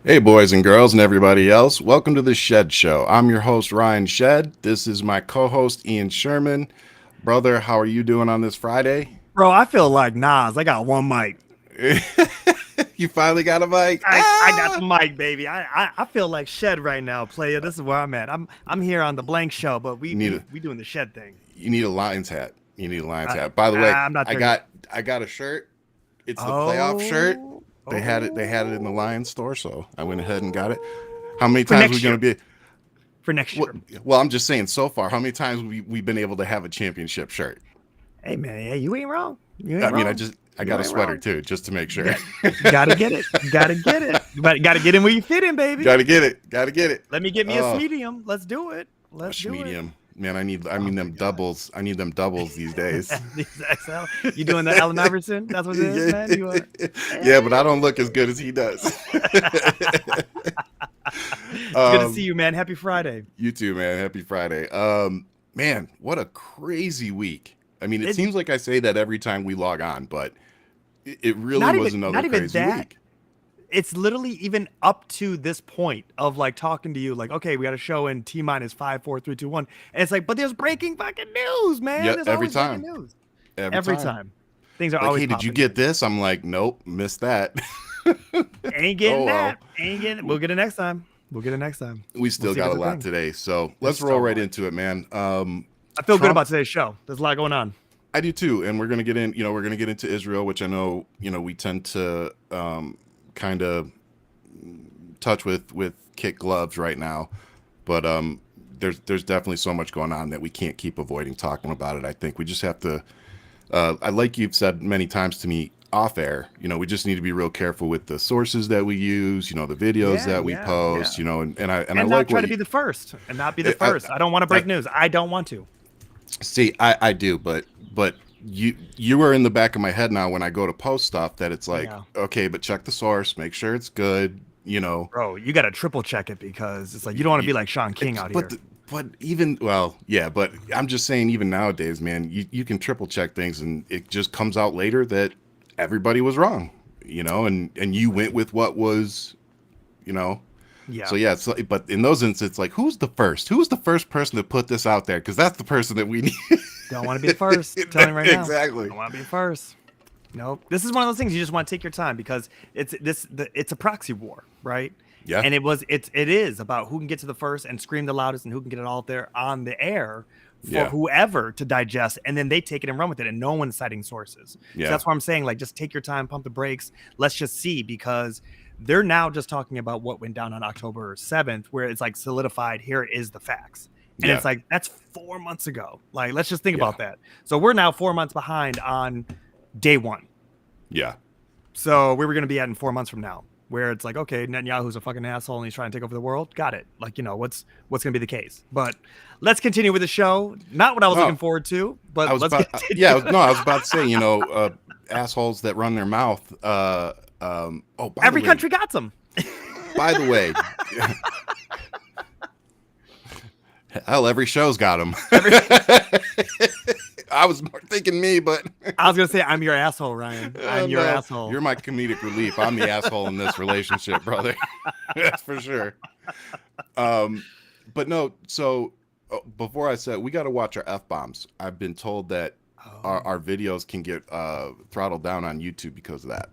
Hey, boys and girls, and everybody else. Welcome to the Shed Show. I'm your host, Ryan Shed. This is my co host, Ian Sherman. Brother, how are you doing on this Friday? Bro, I feel like Nas. I got one mic. You finally got a mic? I got the mic, baby. I feel like Shed right now, player. This is where I'm at. I'm here on the Blank Show, but You need a we doing the Shed thing. you need a Lions hat. You need a Lions I, hat. By the way, I'm not I there got yet. I got a shirt. It's the playoff shirt. Oh, They had it in the oh, Lions store, so I went ahead and got it. How many for times are we next gonna year. be? For next Well, year. well, I'm just saying. So far, how many times we've been able to have a championship shirt? Hey man, hey, you ain't wrong. You I ain't mean, I wrong. just I You got a ain't sweater wrong. too, just to make You sure. got you gotta get it. You gotta get it. But gotta get in where you fit in, baby. Gotta get it. Gotta get it. Let me get me a Oh, medium. Let's do it. Let's gosh, do it. medium. Man, I Oh mean my them god. doubles. I need them doubles these days. These XL. You doing the Allen Iverson? That's what it is, yeah, man. You yeah, but I Hey. don't look as good as he does. It's good to see um, you, man. Happy Friday. you too, man. Happy Friday. Man, what a crazy week. I mean, it It seems like I say that every time we log on, but it really was another not even crazy that. week. It's literally even up to this point of like talking to you, like, okay, we got a show in T minus five, four, three, two, one. And it's like, but there's breaking fucking news, man. Yeah, There's every always breaking time. news. Every Every time. time. Things are Like, always hey, did you popping get in. this? I'm like, nope, missed that. Ain't Oh getting well. that. Ain't getting it. We'll get it next time. We'll get it next time. We We'll still see if got a it's a lot thing. today, so There's let's roll so right much. into it, man. I feel good Trump, about today's show. There's a lot going on. I do too, and we're gonna get in. We're gonna get into Israel, which I know, we tend to kind of touch with kid gloves right now, but there's definitely so much going on that we can't keep avoiding talking about it. I think we just have to. I like you've said many times to me off air. We just need to be real careful with the sources that we use. The videos Yeah, that we yeah, post. yeah. And I And not like try what to you. be the first and not be the I, first. I don't want to I, break news. I don't want to. See, I do, but you are in the back of my head now when I go to post stuff that it's like, Yeah. okay, but check the source, make sure it's good, Bro, you got to triple check it because it's like you don't want to Y- be like Sean King out but here. but even well, yeah, but I'm just saying even nowadays, man, you can triple check things and it just comes out later that everybody was wrong, and you went with what was, you know. So Yeah. yeah, but in those instances, like who's the first? Who's the first person to put this out there? Because that's the person that we need. Don't want to be the first. I'm telling you right now. Exactly. Don't want to be the first. Nope. This is one of those things you just want to take your time because it's a proxy war, right? Yeah. And it is about who can get to the first and scream the loudest and who can get it all there on the air for Yeah. whoever to digest, and then they take it and run with it, and no one's citing sources. So Yeah. that's why I'm saying, like, just take your time, pump the brakes. Let's just see, because they're now just talking about what went down on October 7th, where it's like solidified. Here is the facts. And Yeah. it's like, that's 4 months ago. Like, let's just think Yeah. about that. So we're now 4 months behind on day one. Yeah. So we were going to be at in 4 months from now, where it's like, okay, Netanyahu's a fucking asshole and he's trying to take over the world. Got it. Like, what's going to be the case. But let's continue with the show. Not what I was No, looking forward to, I but was let's about. continue. Yeah. No, I was about to say. Assholes that run their mouth. Oh, by the Every way. country got some. By the way. Hell, every show's got them. Every, I was more thinking me, but I was going to say, I'm your asshole, Ryan. I'm your no, asshole. you're my comedic relief. I'm the asshole in this relationship, brother. That's for sure. But no. So before I said we got to watch our f bombs. I've been told that Oh, our videos can get throttled down on YouTube because of that.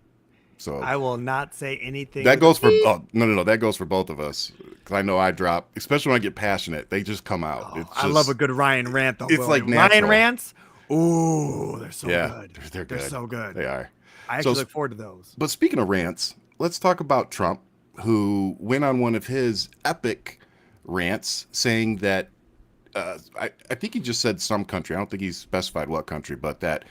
So I will not say anything that with a goes for beep. no, that goes for both of us. Because I know I drop, especially when I get passionate, they just come out. Oh, It's I love a just good Ryan rant, though, it's boy. like Ryan natural. rants. Ooh, they're so Yeah, good. they're They're good. so good. They are. I So, actually look forward to those. but speaking of rants, let's talk about Trump, who went on one of his epic rants saying that I think he just said some country. I don't think he specified what country, but that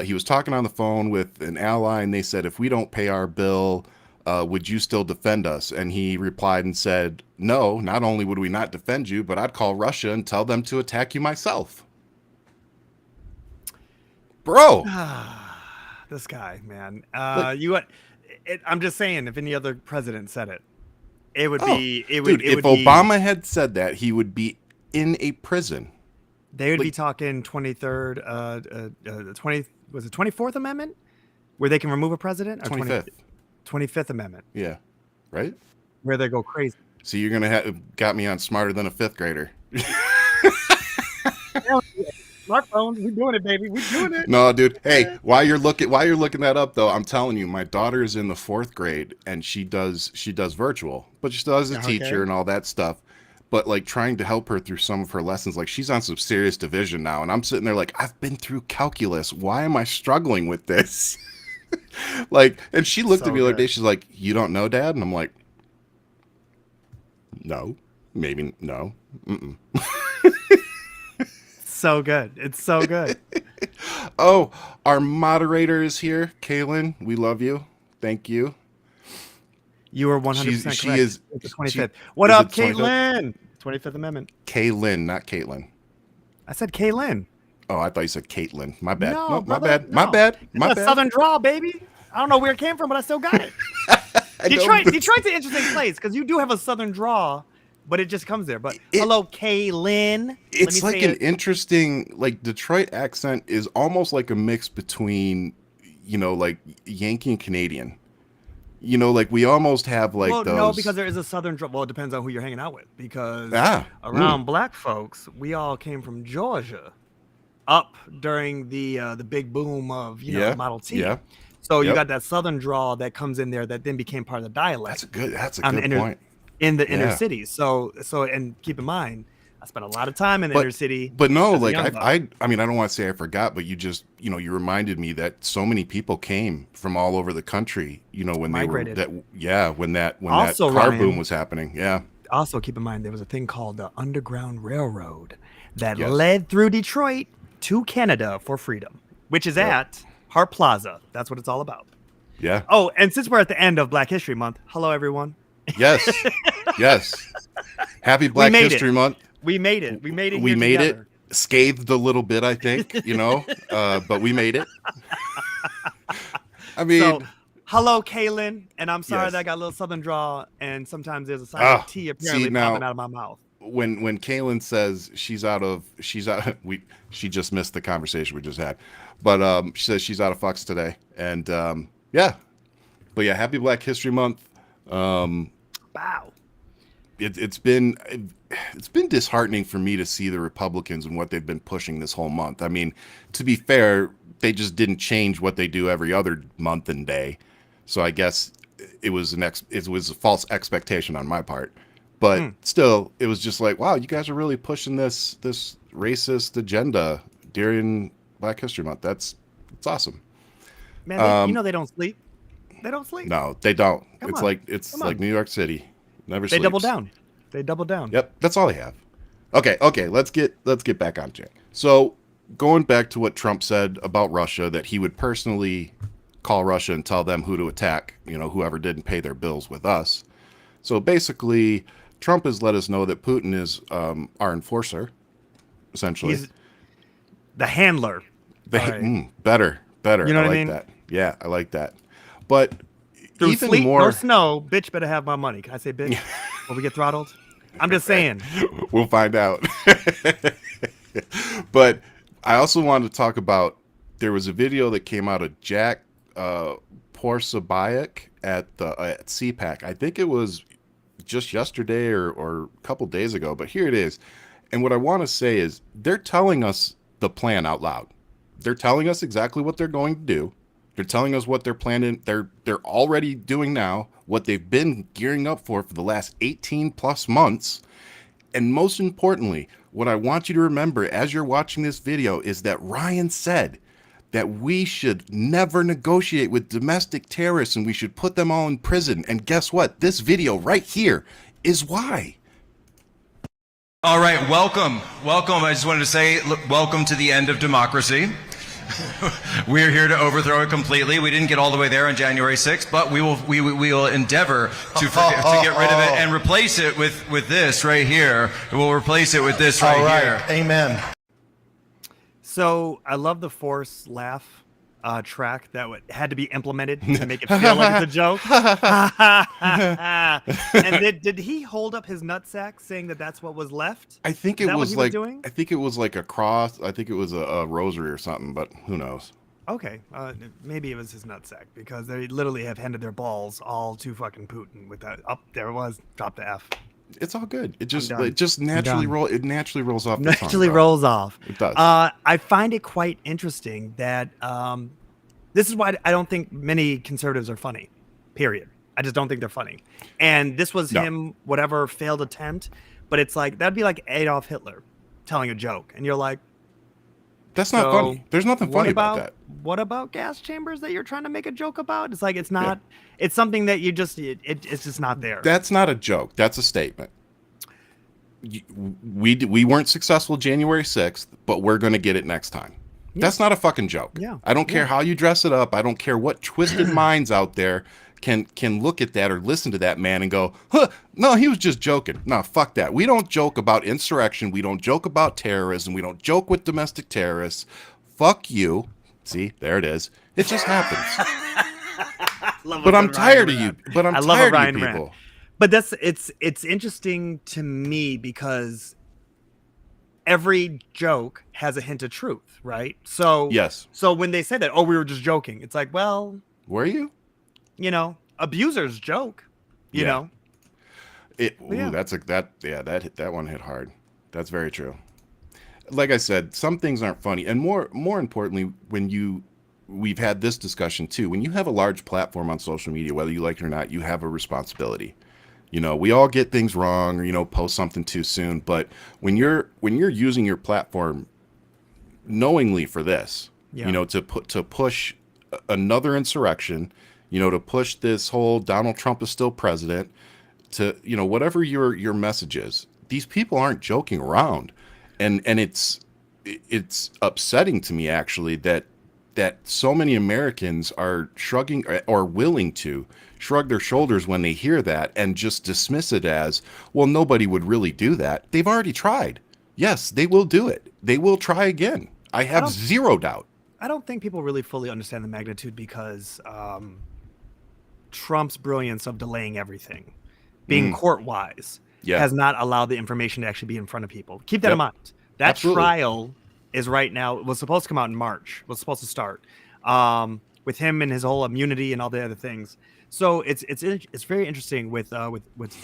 he was talking on the phone with an ally, and they said, "If we don't pay our bill, would you still defend us?" And he replied and said, "No. Not only would we not defend you, but I'd call Russia and tell them to attack you myself." Bro, This guy, man. like, I'm just saying, if any other president said it, it would oh, be, it would, dude, it if would be, Obama had said that, he would be in a prison. they would be Like talking 23rd, the 20, was it 24th Amendment, where they can remove a president, or 25th. 25th Amendment. Yeah. Right? where they go crazy. So you're gonna have got me on smarter than a fifth grader. Smartphones, we doing it, baby. We doing it. No, dude. Hey, while you're looking that up though, I'm telling you, my daughter is in the 4th grade and she does virtual, but she still has a teacher and all that stuff. But like trying to help her through some of her lessons, like she's on some serious division now, and I'm sitting there like, I've been through calculus. Why am I struggling with this? Like, and she looked at me the other day. She's like, "You don't know, Dad?" And I'm like, "No, maybe no." Mm-mm. So good. It's so good. Oh, our moderator is here, Kaylin. We love you. Thank you. You are 100% correct. She is the 25th. What up, Caitlin? 25th Amendment. Kaylin, not Caitlin. I said Kaylin. Oh, I thought you said Caitlin. My bad. No, No, brother, my bad. no. My bad. It's My a bad. Southern draw, baby. I don't know where it came from, but I still got it. Detroit's an interesting place because you do have a Southern draw, but it just comes there. But hello, Kaylin. It's like an interesting, like Detroit accent is almost like a mix between, like Yankee and Canadian. Like we almost have like those. No, because there is a Southern draw. Well, it depends on who you're hanging out with. Because around black folks, we all came from Georgia, up during the big boom of Model T. Yeah. So you got that Southern draw that comes in there that then became part of the dialect. That's a good point. In the inner cities. So and keep in mind, I spent a lot of time in the inner city. But no, like I mean, I don't want to say I forgot, but you just, you reminded me that so many people came from all over the country, when migrated. They were when that car boom was happening. Yeah. Also keep in mind there was a thing called the Underground Railroad that led through Detroit to Canada for freedom, which is at Hart Plaza. That's what it's all about. Yeah. Oh, and since we're at the end of Black History Month, hello everyone. Yes. Yes. Happy Black History Month. We made it. We made it. We made it. Scathed a little bit, I think, but we made it. I mean, hello, Kaylin, and I'm sorry that I got a little Southern draw, and sometimes there's a silent T apparently popping out of my mouth. When Kaylin says she just missed the conversation we just had, but she says she's out of fucks today, and happy Black History Month. Wow. It's been disheartening for me to see the Republicans and what they've been pushing this whole month. I mean, to be fair, they just didn't change what they do every other month and day. So I guess it was a false expectation on my part. But still, it was just like, wow, you guys are really pushing this racist agenda during Black History Month. It's awesome. Man, they don't sleep. They don't sleep. No, they don't. It's like New York City. Never sleeps. They double down. Yep, that's all they have. Okay, let's get back on track. So, going back to what Trump said about Russia, that he would personally call Russia and tell them who to attack, whoever didn't pay their bills with us. So basically, Trump has let us know that Putin is our enforcer, essentially. He's the handler. Better. You know what I mean? That. Yeah, I like that. But through even sleet more... nor snow, bitch better have my money. Can I say bitch? Will we get throttled? I'm just saying. We'll find out. But I also wanted to talk about, there was a video that came out of Jack Posobiec at CPAC. I think it was just yesterday or a couple days ago, but here it is. And what I want to say is they're telling us the plan out loud. They're telling us exactly what they're going to do. They're telling us what they're planning. They're already doing now, what they've been gearing up for the last 18 plus months. And most importantly, what I want you to remember as you're watching this video is that Ryan said that we should never negotiate with domestic terrorists and we should put them all in prison. And guess what? This video right here is why. All right, welcome. I just wanted to say, welcome to the end of democracy. We're here to overthrow it completely. We didn't get all the way there on January 6th, but we will endeavor to get rid of it and replace it with this right here. We'll replace it with this right here. Amen. So I love the force laugh track that had to be implemented to make it feel like it's a joke. And did he hold up his nutsack saying that that's what was left? I think it was like I think it was like a cross. I think it was a rosary or something, but who knows? Okay, maybe it was his nutsack because they literally have handed their balls all to fucking Putin with that. Up there it was, drop the F. It's all good. It just naturally rolls off the tongue. Naturally rolls off. It does. I find it quite interesting that this is why I don't think many conservatives are funny. Period. I just don't think they're funny. And this was him, whatever failed attempt, but it's like that'd be like Adolf Hitler telling a joke, and you're like, that's not funny. There's nothing funny about that. What about gas chambers that you're trying to make a joke about? It's like it's not. Yeah. It's something that you just it's just not there. That's not a joke. That's a statement. We weren't successful January 6th, but we're going to get it next time. Yeah. That's not a fucking joke. Yeah. I don't care how you dress it up. I don't care what twisted minds out there can look at that or listen to that man and go, huh, no, he was just joking. No, fuck that. We don't joke about insurrection. We don't joke about terrorism. We don't joke with domestic terrorists. Fuck you. See, there it is. It just happens. But I'm tired of you. But I'm tired of you people. But it's interesting to me because every joke has a hint of truth, right? So yes. So when they say that, we were just joking, it's like, well, were you? Abusers joke. You know. That one hit hard. That's very true. Like I said, some things aren't funny, and more importantly, we've had this discussion too. When you have a large platform on social media, whether you like it or not, you have a responsibility. We all get things wrong or, post something too soon. But when you're using your platform knowingly for this, to push another insurrection, to push this whole Donald Trump is still president, to, whatever your message is, these people aren't joking around. And it's upsetting to me, actually, that so many Americans are shrugging or willing to shrug their shoulders when they hear that and just dismiss it as, well, nobody would really do that. They've already tried. Yes, they will do it. They will try again. I have zero doubt. I don't think people really fully understand the magnitude because Trump's brilliance of delaying everything, being court-wise, has not allowed the information to actually be in front of people. Keep that in mind. That Absolutely. Trial is right now, was supposed to come out in March, was supposed to start with him and his whole immunity and all the other things. So it's very interesting with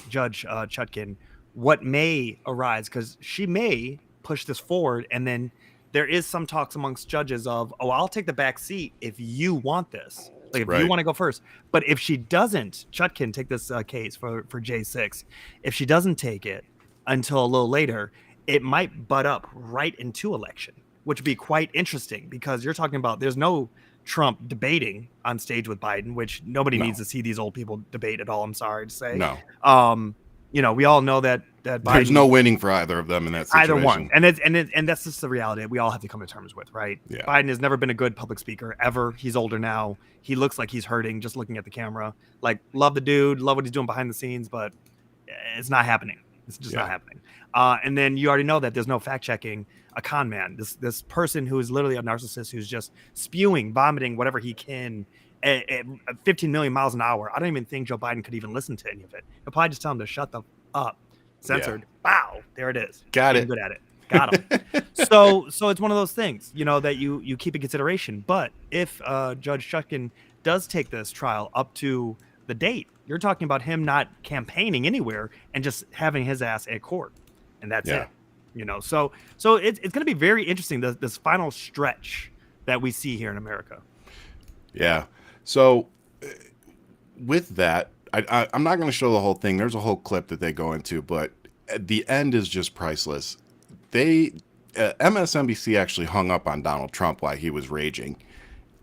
Judge Chutkan, what may arise, because she may push this forward, and then there is some talks amongst judges of, I'll take the back seat if you want this, like if you want to go first. But if she doesn't, Chutkan take this case for J6, if she doesn't take it until a little later, it might butt up right into election, which would be quite interesting because you're talking about there's no Trump debating on stage with Biden, which nobody needs to see these old people debate at all. I'm sorry to say. No. We all know that Biden, there's no winning for either of them in that situation. Either one. And that's just the reality that we all have to come to terms with, right? Yeah. Biden has never been a good public speaker ever. He's older now. He looks like he's hurting just looking at the camera. Like, love the dude, love what he's doing behind the scenes, but it's not happening. It's just not happening. And then you already know that there's no fact checking a con man. This person who is literally a narcissist who's just spewing, vomiting whatever he can at 15 million miles an hour. I don't even think Joe Biden could even listen to any of it. He'll probably just tell him to shut the up. Censored. Yeah. Wow. There it is. Got it. Good at it. Got him. So it's one of those things, that you keep in consideration. But if Judge Chutkan does take this trial up to the date, you're talking about him not campaigning anywhere and just having his ass at court, and that's it. So it's going to be very interesting, this final stretch that we see here in America. Yeah. So with that, I'm not going to show the whole thing. There's a whole clip that they go into, but the end is just priceless. MSNBC actually hung up on Donald Trump while he was raging,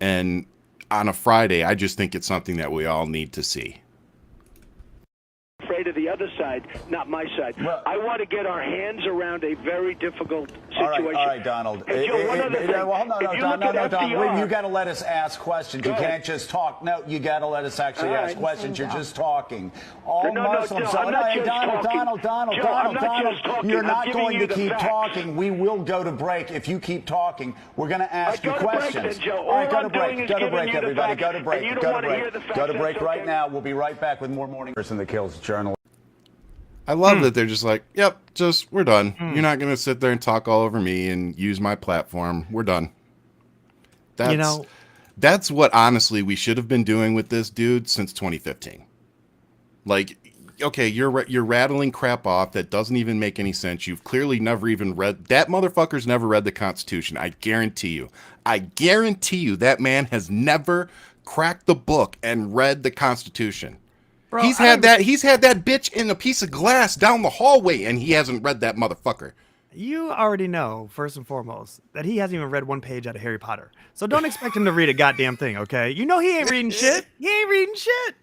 and on a Friday, I just think it's something that we all need to see. Afraid of the other side, not my side. Well, I want to get our hands around a very difficult situation. All right, Donald. Hey, Joe, one other thing. No, Don. You got to let us ask questions. You can't just talk. No, you got to let us actually ask questions. You're just talking. All Muslims. Donald. You're not going to keep talking. We will go to break if you keep talking. We're going to ask you questions. All right, go to break. Go to break, everybody. Go to break. Go to break right now. We'll be right back with more Morning Person that Kills Journal. I love that they're just like, yep, we're done. You're not going to sit there and talk all over me and use my platform. We're done. That's what honestly we should have been doing with this dude since 2015. Like, okay, you're rattling crap off that doesn't even make any sense. You've clearly never even read that motherfucker's never read the Constitution. I guarantee you that man has never cracked the book and read the Constitution. Bro, he's had that bitch in a piece of glass down the hallway, and he hasn't read that motherfucker. You already know, first and foremost, that he hasn't even read one page out of Harry Potter. So don't expect him to read a goddamn thing, okay? You know he ain't reading shit. He ain't reading shit.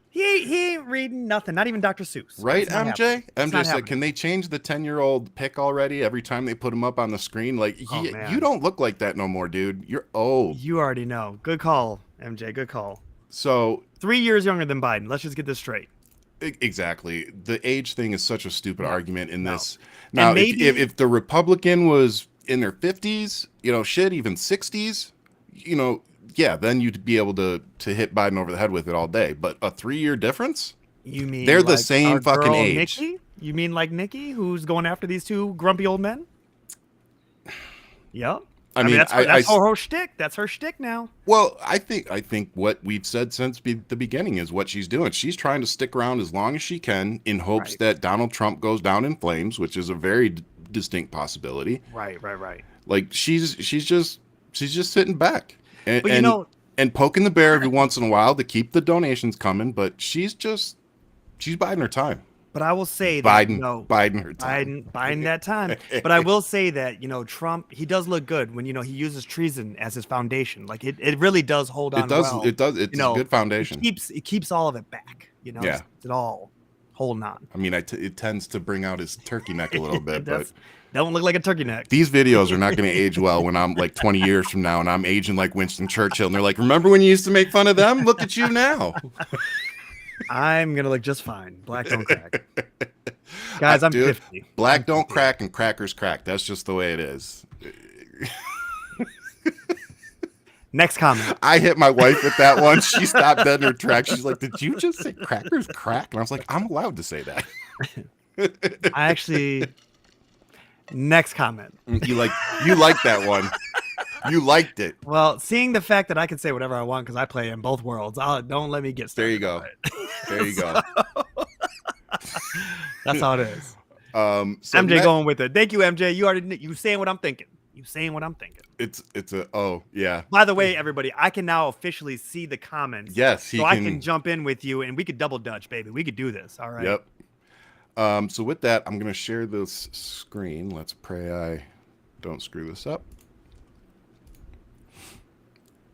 He ain't reading nothing, not even Dr. Seuss. Right, MJ? MJ said, can they change the 10-year-old pick already every time they put him up on the screen? Like, you don't look like that no more, dude. You're old. You already know. Good call, MJ. Good call. So 3 years younger than Biden. Let's just get this straight. Exactly. The age thing is such a stupid argument in this. Now, if the Republican was in their 50s, shit, even 60s, yeah, then you'd be able to hit Biden over the head with it all day. But a 3-year difference? You mean they're the same fucking age? Nikki? You mean like Nikki, who's going after these two grumpy old men? Yep. I mean, that's her shtick. That's her shtick now. Well, I think what we've said since the beginning is what she's doing. She's trying to stick around as long as she can in hopes that Donald Trump goes down in flames, which is a very distinct possibility. Right. Like she's just sitting back and poking the bear every once in a while to keep the donations coming, but she's biding her time. But I will say Biden her time. Biden that time. But I will say that, Trump, he does look good when, he uses treason as his foundation. Like it really does hold on. It does. It's a good foundation. It keeps all of it back, Yeah. It's all holding on. I mean, it tends to bring out his turkey neck a little bit, but don't look like a turkey neck. These videos are not going to age well when I'm like 20 years from now and I'm aging like Winston Churchill. And they're like, remember when you used to make fun of them? Look at you now. I'm going to look just fine. Black don't crack. Guys, I'm 50. Black don't crack and crackers crack. That's just the way it is. Next comment. I hit my wife with that one. She stopped dead in her tracks. She's like, did you just say crackers crack? And I was like, I'm allowed to say that. Next comment. You like that one. You liked it. Well, seeing the fact that I can say whatever I want because I play in both worlds, don't let me get started. There you go. There you go. That's how it is. So MJ going with it. Thank you, MJ. You saying what I'm thinking. It's yeah. By the way, everybody, I can now officially see the comments. Yes, I can jump in with you and we could double dutch, baby. We could do this. All right. Yep. So with that, I'm gonna share this screen. Let's pray I don't screw this up.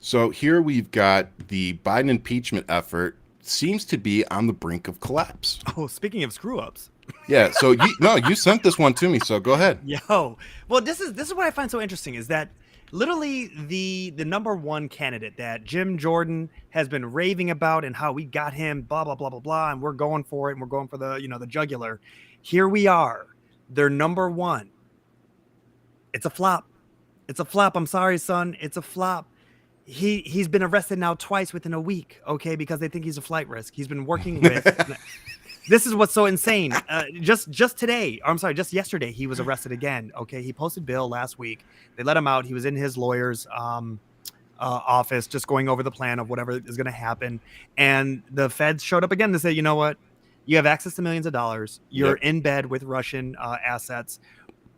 So here we've got the Biden impeachment effort seems to be on the brink of collapse. Oh, speaking of screw ups. Yeah. So you sent this one to me. So go ahead. Well, this is what I find so interesting is that literally the number one candidate that Jim Jordan has been raving about and how we got him, blah, blah, blah, blah, blah. And we're going for it. And we're going for the, the jugular. Here we are. They're number one. It's a flop. I'm sorry, son. It's a flop. He's been arrested now twice within a week, okay, because they think he's a flight risk. He's been working with this is what's so insane. Just yesterday he was arrested again. Okay, he posted bail last week. They let him out. He was in his lawyer's office just going over the plan of whatever is going to happen. And the feds showed up again to say, you know what? You have access to millions of dollars. You're in bed with Russian assets.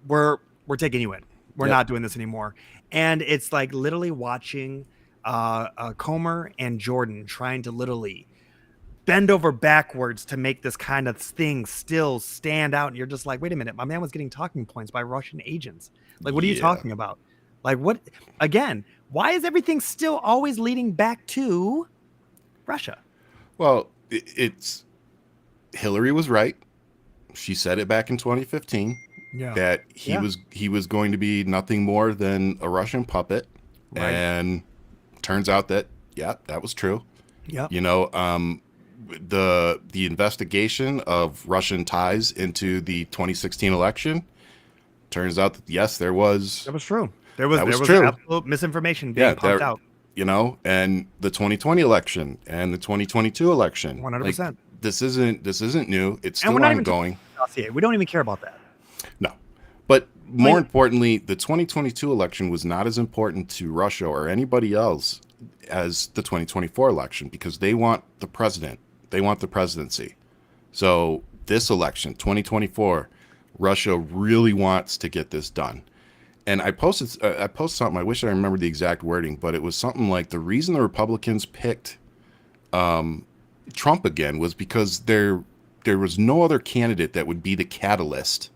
We're taking you in. We're not doing this anymore. And it's like literally watching Comer and Jordan trying to literally bend over backwards to make this kind of thing still stand out. And you're just like, wait a minute, my man was getting talking points by Russian agents. Like, what are you talking about? Like, what? Again, why is everything still always leading back to Russia? Well, it's Hillary was right. She said it back in 2015. That he was going to be nothing more than a Russian puppet, and turns out that that was true. Yeah, the investigation of Russian ties into the 2016 election turns out that that was true. There was true. Absolute misinformation being pumped out. And the 2020 election and the 2022 election. 100%. Like, this isn't new. It's still ongoing. We don't even care about that. No. But more importantly, the 2022 election was not as important to Russia or anybody else as the 2024 election because they want the president. They want the presidency. So this election, 2024, Russia really wants to get this done. And I posted something. I wish I remembered the exact wording, but it was something like the reason the Republicans picked Trump again was because there was no other candidate that would be the catalyst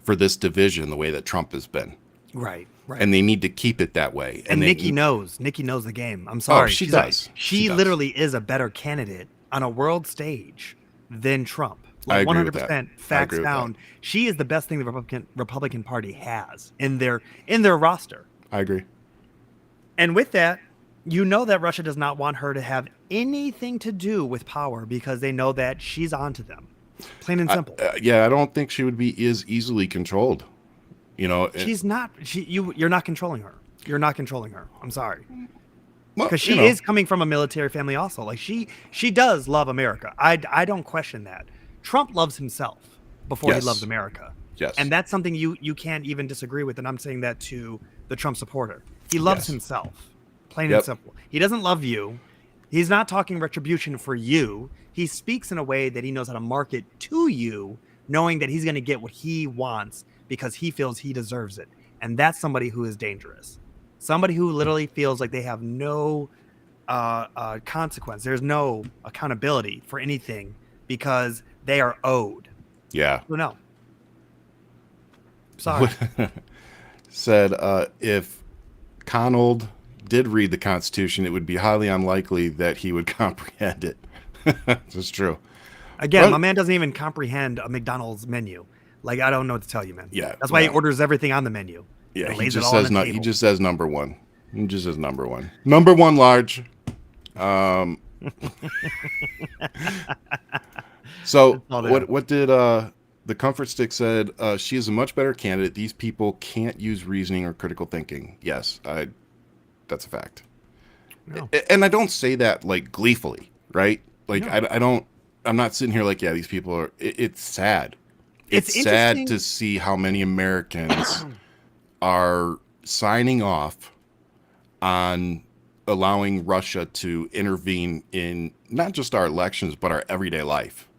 for this division the way that Trump has been. Right. And they need to keep it that way. And Nikki knows the game. I'm sorry. Oh, she does. She literally is a better candidate on a world stage than Trump. Like I agree 100% facts found. She is the best thing the Republican Party has in their roster. I agree. And with that, you know that Russia does not want her to have anything to do with power because they know that she's onto them. Plain and simple. I don't think she would be as easily controlled. She's not. You're not controlling her. You're not controlling her. I'm sorry. Because Well, she is coming from a military family also. Like she does love America. I don't question that. Trump loves himself before he loves America. Yes. And that's something you can't even disagree with. And I'm saying that to the Trump supporter. He loves himself. Plain and simple. He doesn't love you. He's not talking retribution for you. He speaks in a way that he knows how to market to you, knowing that he's going to get what he wants because he feels he deserves it. And that's somebody who is dangerous. Somebody who literally feels like they have no consequence. There's no accountability for anything because they are owed. Yeah. So no. Sorry. Said if Connell did read the Constitution, it would be highly unlikely that he would comprehend it. That's true. Again, my man doesn't even comprehend a McDonald's menu. Like, I don't know what to tell you, man. Yeah. That's why he orders everything on the menu. Yeah, he just says he just says number one. He just says number one. Number one large. So what did the comfort stick said? She is a much better candidate. These people can't use reasoning or critical thinking. Yes, that's a fact. No. And I don't say that like gleefully, right? Like no. I'm not sitting here like, yeah, these people are. It's sad. It's sad to see how many Americans are signing off on allowing Russia to intervene in not just our elections, but our everyday life.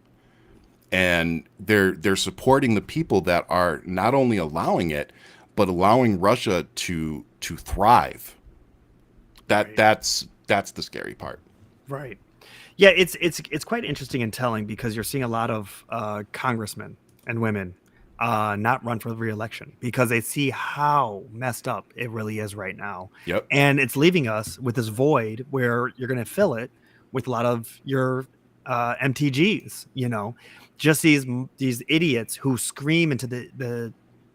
And they're supporting the people that are not only allowing it, but allowing Russia to thrive. That's the scary part. Right. Yeah, it's quite interesting and telling because you're seeing a lot of congressmen and women not run for re-election because they see how messed up it really is right now. Yep. And it's leaving us with this void where you're going to fill it with a lot of your MTGs, just these idiots who scream into the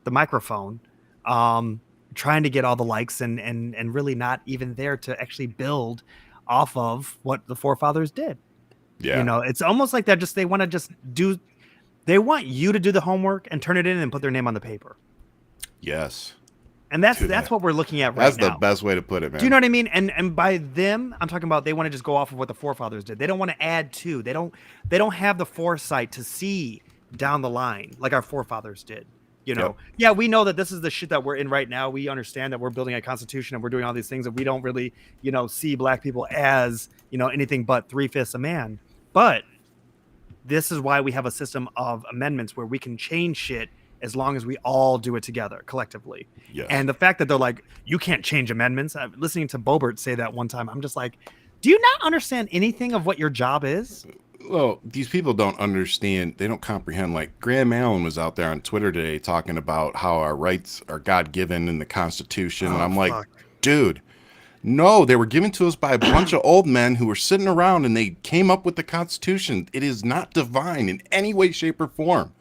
microphone, trying to get all the likes and really not even there to actually build off of what the forefathers did. Yeah. It's almost like that. They want you to do the homework and turn it in and put their name on the paper. Yes. And that's what we're looking at right now. That's the best way to put it, man. Do you know what I mean? And by them, I'm talking about they want to just go off of what the forefathers did. They don't want to add to. They don't have the foresight to see down the line like our forefathers did. Yep. Yeah, we know that this is the shit that we're in right now. We understand that we're building a constitution and we're doing all these things, and we don't really, see black people as, anything but 3/5 a man. But this is why we have a system of amendments where we can change shit as long as we all do it together collectively. Yes. And the fact that they're like, you can't change amendments. I'm listening to Bobert say that one time. I'm just like, do you not understand anything of what your job is? Well, these people don't understand. They don't comprehend. Like Graham Allen was out there on Twitter today talking about how our rights are God-given in the Constitution. And I'm like, dude, no, they were given to us by a bunch of old men who were sitting around and they came up with the Constitution. It is not divine in any way, shape, or form.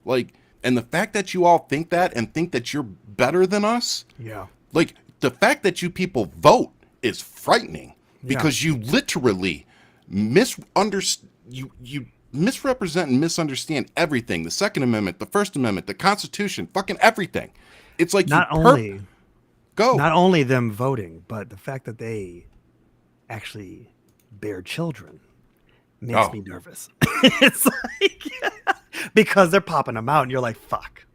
Like, and the fact that you all think that and think that you're better than us. Yeah. Like the fact that you people vote is frightening because you literally you misrepresent and misunderstand everything. The Second Amendment, the First Amendment, the Constitution, fucking everything. It's like not only them voting, but the fact that they actually bear children makes me nervous. It's like because they're popping them out and you're like, fuck.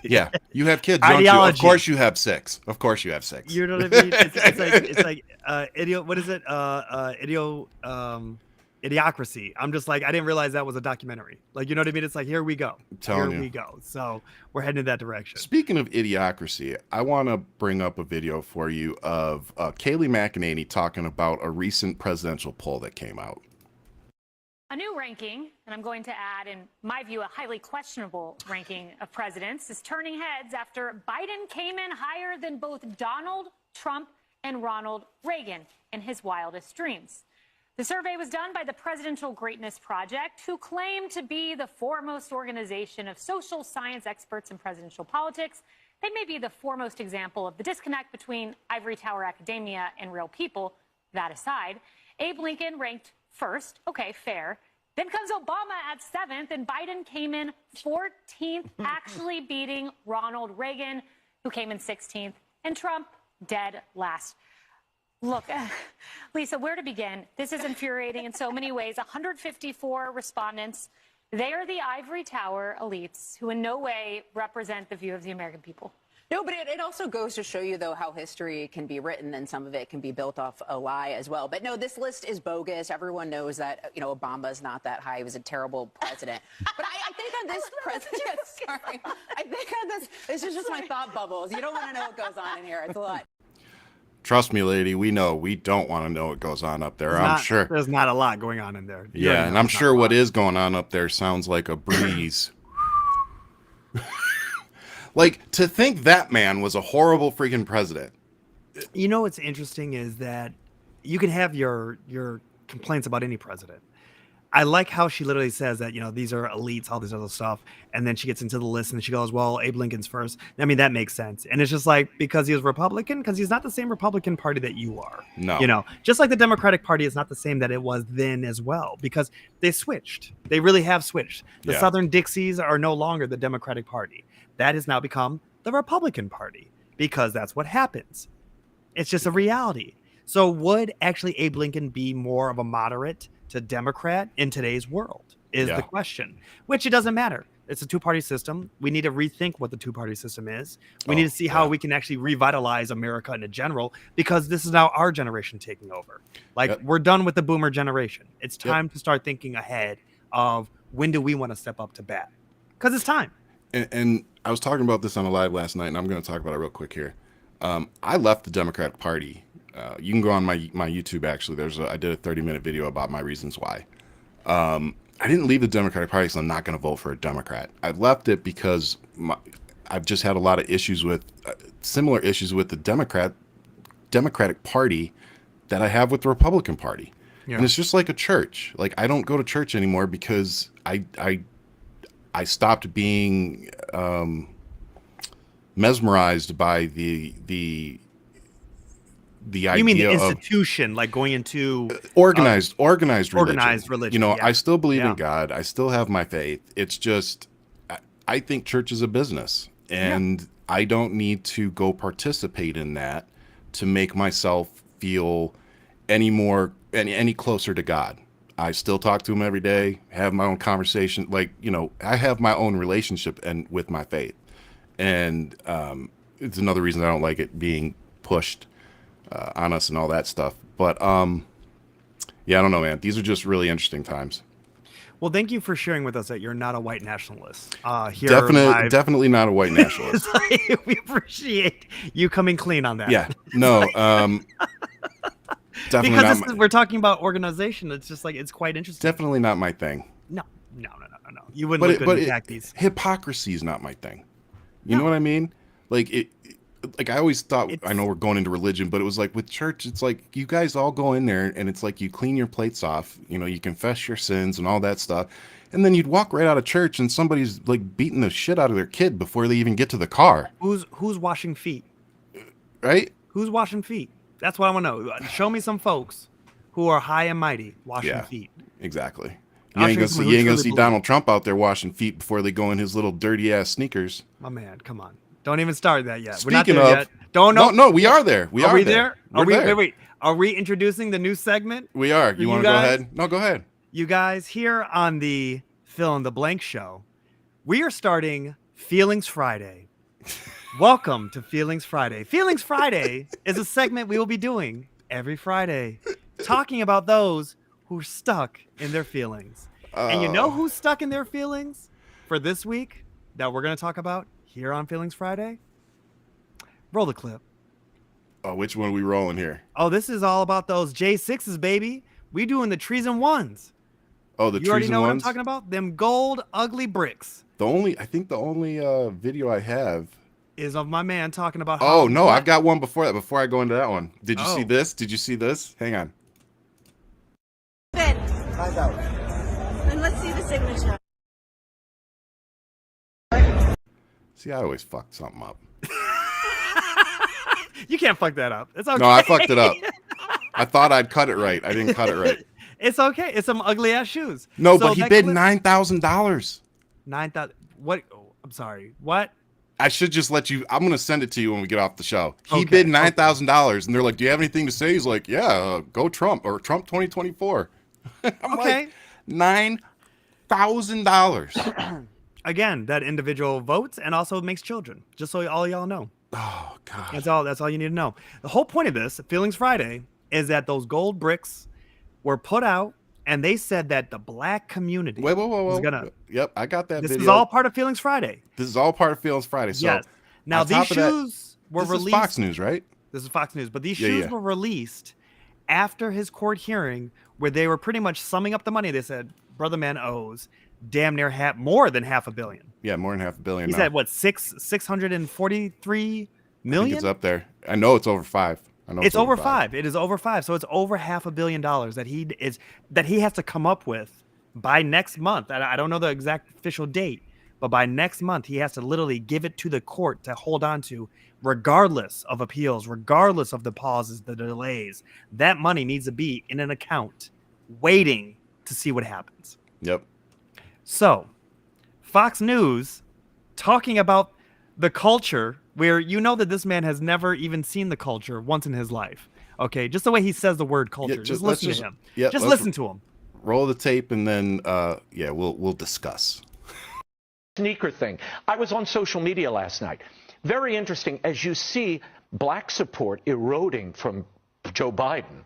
Yeah, you have kids, don't you? Of course you have 6. Of course you have 6. You know what I mean? It's like what is it? Idiocracy. I'm just like, I didn't realize that was a documentary. Like, you know what I mean? It's like, here we go. Here we go. So we're heading in that direction. Speaking of idiocracy, I want to bring up a video for you of Kayleigh McEnany talking about a recent presidential poll that came out. A new ranking, and I'm going to add, in my view, a highly questionable ranking of presidents, is turning heads after Biden came in higher than both Donald Trump and Ronald Reagan in his wildest dreams. The survey was done by the Presidential Greatness Project, who claim to be the foremost organization of social science experts in presidential politics. They may be the foremost example of the disconnect between ivory tower academia and real people. That aside, Abe Lincoln ranked first. Okay, fair. Then comes Obama at 7th, and Biden came in 14th, actually beating Ronald Reagan, who came in 16th, and Trump dead last. Look, Lisa, where to begin? This is infuriating in so many ways. 154 respondents. They are the ivory tower elites who in no way represent the view of the American people. No, but it also goes to show you, though, how history can be written, and some of it can be built off a lie as well. But no, this list is bogus. Everyone knows that, you know, Obama's not that high. He was a terrible president. But I think on this president, sorry, I think on this is just my thought bubbles. You don't want to know what goes on in here. It's a lot. Trust me, lady, we know. We don't want to know what goes on up there. I'm sure. There's not a lot going on in there. Yeah, and I'm sure what is going on up there sounds like a breeze. Like, to think that man was a horrible freaking president. You know what's interesting is that you can have your complaints about any president. I like how she literally says that, you know, these are elites, all this other stuff. And then she gets into the list and she goes, well, Abe Lincoln's first. I mean, that makes sense. And it's just like, because he was Republican, because he's not the same Republican Party that you are. No. You know, just like the Democratic Party is not the same that it was then as well, because they switched. They really have switched. The Southern Dixies are no longer the Democratic Party. That has now become the Republican Party, because that's what happens. It's just a reality. So would actually Abe Lincoln be more of a moderate to Democrat in today's world is the question, which it doesn't matter. It's a two-party system. We need to rethink what the two-party system is. We need to see how we can actually revitalize America in general, because this is now our generation taking over. Like, we're done with the boomer generation. It's time to start thinking ahead of when do we want to step up to bat, because it's time. And I was talking about this on a live last night, and I'm going to talk about it real quick here. I left the Democratic Party. You can go on my YouTube, actually. I did a 30-minute video about my reasons why. I didn't leave the Democratic Party because I'm not going to vote for a Democrat. I left it because I've just had a lot of issues with similar issues with the Democratic Party that I have with the Republican Party. Yeah. And it's just like a church. Like, I don't go to church anymore because I stopped being mesmerized by the idea. You mean the institution, like going into organized religion. You know, yeah. I still believe in God. I still have my faith. It's just, I think church is a business, and I don't need to go participate in that to make myself feel any closer to God. I still talk to him every day, have my own conversation. Like, you know, I have my own relationship with my faith. And it's another reason I don't like it being pushed on us and all that stuff. But yeah, I don't know, man. These are just really interesting times. Well, thank you for sharing with us that you're not a white nationalist. Here definitely not a white nationalist. We appreciate you coming clean on that. Yeah, no, definitely because not. We're talking about organization. It's just like, it's quite interesting. Definitely not my thing. No. You wouldn't look good to attack these. Hypocrisy is not my thing. You know what I mean? Like I always thought, I know we're going into religion, but it was like with church, it's like you guys all go in there and it's like you clean your plates off, you know, you confess your sins and all that stuff. And then you'd walk right out of church and somebody's like beating the shit out of their kid before they even get to the car. Who's washing feet? Right? Who's washing feet? That's what I want to know. Show me some folks who are high and mighty washing feet. Exactly. You ain't gonna see Donald Trump out there washing feet before they go in his little dirty ass sneakers. My man, come on. Don't even start that yet. Speaking We're not there yet. Don't know. No, we are there. Are we there? Wait. Are we introducing the new segment? We are. You want to go ahead? No, go ahead. You guys, here on the Fill in the Blank show, we are starting Feelings Friday. Welcome to Feelings Friday. Feelings Friday is a segment we will be doing every Friday, talking about those who are stuck in their feelings. And you know who's stuck in their feelings for this week that we're going to talk about here on Feelings Friday? Roll the clip. Oh, which one are we rolling here? Oh, this is all about those J6s, baby. We doing the trees and ones. Oh, the you trees already know and what ones? I'm talking about? Them gold, ugly bricks. I think the only video I have is of my man talking about how... Oh, no, I've got one before that, before I go into that one. Did you see this? Did you see this? Hang on. Ben. Find out. And let's see the signature. See, I always fuck something up. You can't fuck that up. It's okay. No, I fucked it up. I thought I'd cut it right. I didn't cut it right. It's okay. It's some ugly ass shoes. No, so but he bid $9,000. $9,000. What? Oh, I'm sorry. What? I should just let you. I'm gonna send it to you when we get off the show. He bid $9,000, and they're like, "Do you have anything to say?" He's like, "Yeah, go Trump or Trump 2024." I'm like, $9,000. Again, that individual votes and also makes children. Just so all y'all know. Oh God. That's all you need to know. The whole point of this Feelings Friday is that those gold bricks were put out, and they said that the black community was gonna. Yep, I got that. This video. is all part of Feelings Friday. This is all part of Feelings Friday. So yes. Now these shoes were released. This is Fox News, right? This is Fox News, but these shoes were released after his court hearing, where they were pretty much summing up the money. They said, "Brother man owes damn near more than $500 million." Yeah, more than $500 million. He said what, 643 million? I think it's up there. I know it's over 5. I know it's over 5. It is over 5. So it's over $500 million that he has to come up with by next month. I don't know the exact official date, but by next month he has to literally give it to the court to hold on to, regardless of appeals, regardless of the pauses, the delays. That money needs to be in an account, waiting to see what happens. Yep. So, Fox News talking about the culture, where you know that this man has never even seen the culture once in his life. Okay, just the way he says the word culture. Yeah, just listen to him. Yeah, just listen to him. Roll the tape, and then we'll discuss. Sneaker thing. I was on social media last night. Very interesting as you see black support eroding from Joe Biden.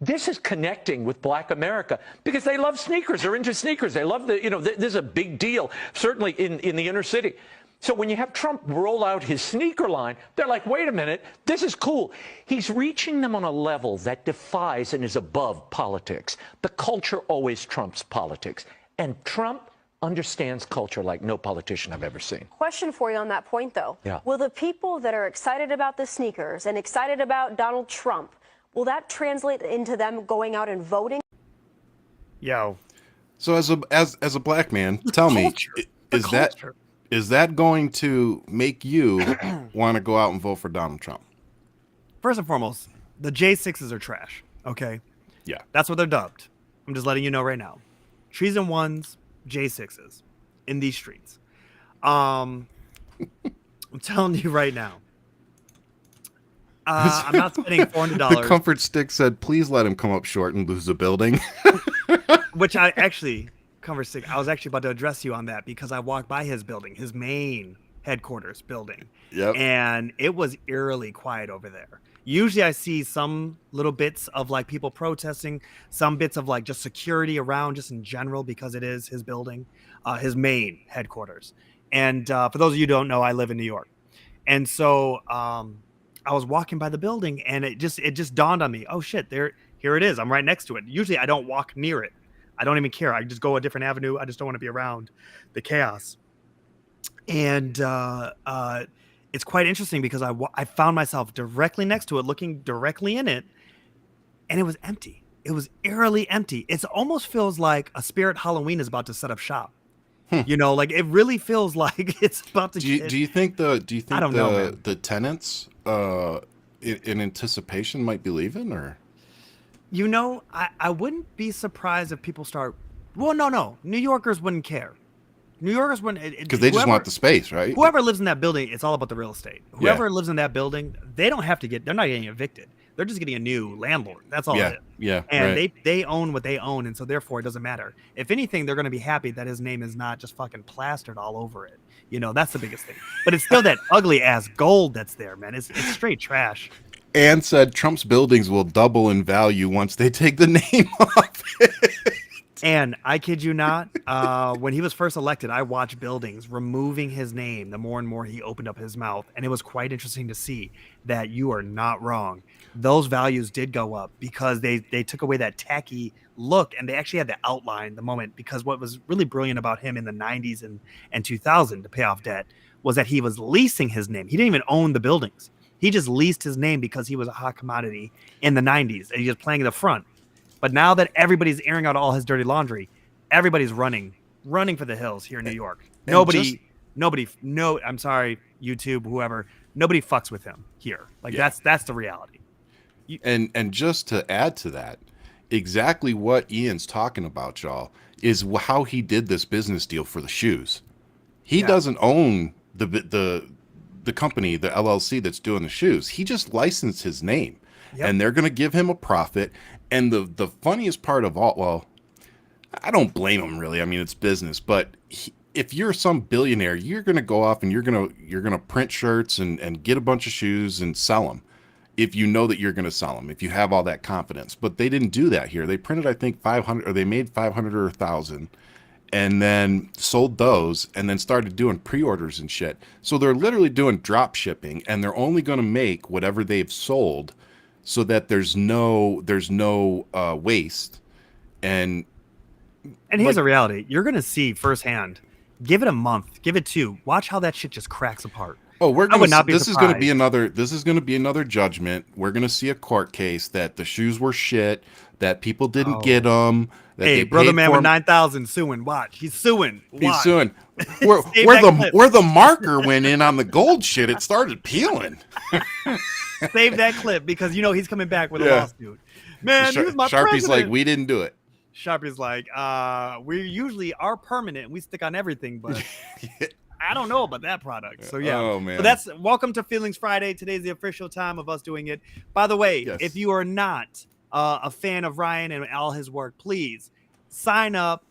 This is connecting with black America because they love sneakers. They're into sneakers. They love this is a big deal, certainly in the inner city. So when you have Trump roll out his sneaker line, they're like, wait a minute, this is cool. He's reaching them on a level that defies and is above politics. The culture always trumps politics. And Trump understands culture like no politician I've ever seen. Question for you on that point, though. Yeah. Will the people that are excited about the sneakers and excited about Donald Trump, will that translate into them going out and voting? Yo. So as a black man, tell me, is that going to make you want to go out and vote for Donald Trump? First and foremost, the J6s are trash. Okay. Yeah. That's what they're dubbed. I'm just letting you know right now. Trees and ones, J6s in these streets. I'm telling you right now. I'm not spending $400. The comfort stick said, "Please let him come up short and lose a building." Which I was actually about to address you on that, because I walked by his building, his main headquarters building. Yep. And it was eerily quiet over there. Usually I see some little bits of like people protesting, some bits of like just security around just in general, because it is his building, his main headquarters. And for those of you who don't know, I live in New York. And so I was walking by the building, and it just dawned on me, oh shit, here it is. I'm right next to it. Usually I don't walk near it. I don't even care. I just go a different avenue. I just don't want to be around the chaos. And it's quite interesting because I found myself directly next to it, looking directly in it, and it was empty. It was eerily empty. It almost feels like a Spirit Halloween is about to set up shop. You know, like it really feels like it's about to. Do you think the tenants in anticipation might be leaving, or? You know, I wouldn't be surprised if people start. Well, no. New Yorkers wouldn't care. New Yorkers wouldn't, because they just want the space, right? Whoever lives in that building, it's all about the real estate. Whoever lives in that building, they're not getting evicted. They're just getting a new landlord. That's all it is. Yeah. And right. they own what they own, and so therefore it doesn't matter. If anything, they're going to be happy that his name is not just fucking plastered all over it. That's the biggest thing. But it's still that ugly ass gold that's there, man. It's straight trash. And said Trump's buildings will double in value once they take the name off it. And I kid you not, when he was first elected, I watched buildings removing his name the more and more he opened up his mouth. And it was quite interesting to see that you are not wrong. Those values did go up because they took away that tacky look, and they actually had the outline the moment, because what was really brilliant about him in the 90s and 2000 to pay off debt was that he was leasing his name. He didn't even own the buildings. He just leased his name because he was a hot commodity in the 90s, and he was playing the front. But now that everybody's airing out all his dirty laundry, everybody's running for the hills here in New York. I'm sorry, YouTube, whoever, nobody fucks with him here. That's the reality. And just to add to that, exactly what Ian's talking about, y'all, is how he did this business deal for the shoes. He doesn't own the company, the LLC that's doing the shoes. He just licensed his name, and they're going to give him a profit. And the funniest part of all, well, I don't blame him really. I mean, it's business, but if you're some billionaire, you're going to go off and you're going to print shirts and get a bunch of shoes and sell them. If you know that you're going to sell them, if you have all that confidence. But they didn't do that here. They printed, I think, 500, or they made 500 or 1,000, and then sold those, and then started doing pre-orders and shit. So they're literally doing drop shipping, and they're only going to make whatever they've sold, so that there's no waste. And here's the reality: you're going to see firsthand. Give it a month, give it 2. Watch how that shit just cracks apart. Oh, this is going to be another judgment. We're going to see a court case that the shoes were shit, that people didn't get them. Hey, brother man with 9,000 suing. Watch, he's suing. He's suing. Where the marker went in on the gold shit, it started peeling. Save that clip, because he's coming back with a lawsuit. Man, he was my Sharpie's president. like, we didn't do it. Sharpie's like, we usually are permanent. We stick on everything, but I don't know about that product. So yeah. Oh, man. So that's welcome to Feelings Friday. Today's the official time of us doing it. By the way, if you are not a fan of Ryan and all his work, please sign up,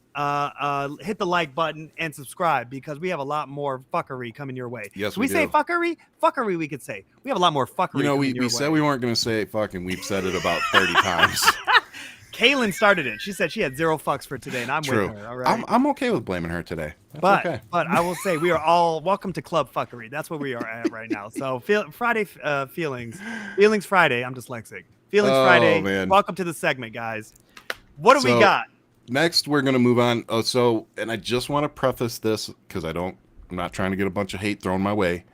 hit the like button and subscribe, because we have a lot more fuckery coming your way. Yes, we say fuckery? Fuckery, we could say. We have a lot more fuckery. We said we weren't going to say fucking. We've said it about 30 times. Kaylin started it. She said she had 0 fucks for today, and I'm with her. All right. I'm okay with blaming her today. That's okay. But I will say we are all welcome to Club Fuckery. That's where we are at right now. So Friday Feelings Friday. I'm dyslexic. Feelings Friday. Man. Welcome to the segment, guys. What do we got? Next, we're going to move on. And I just want to preface this, because I'm not trying to get a bunch of hate thrown my way.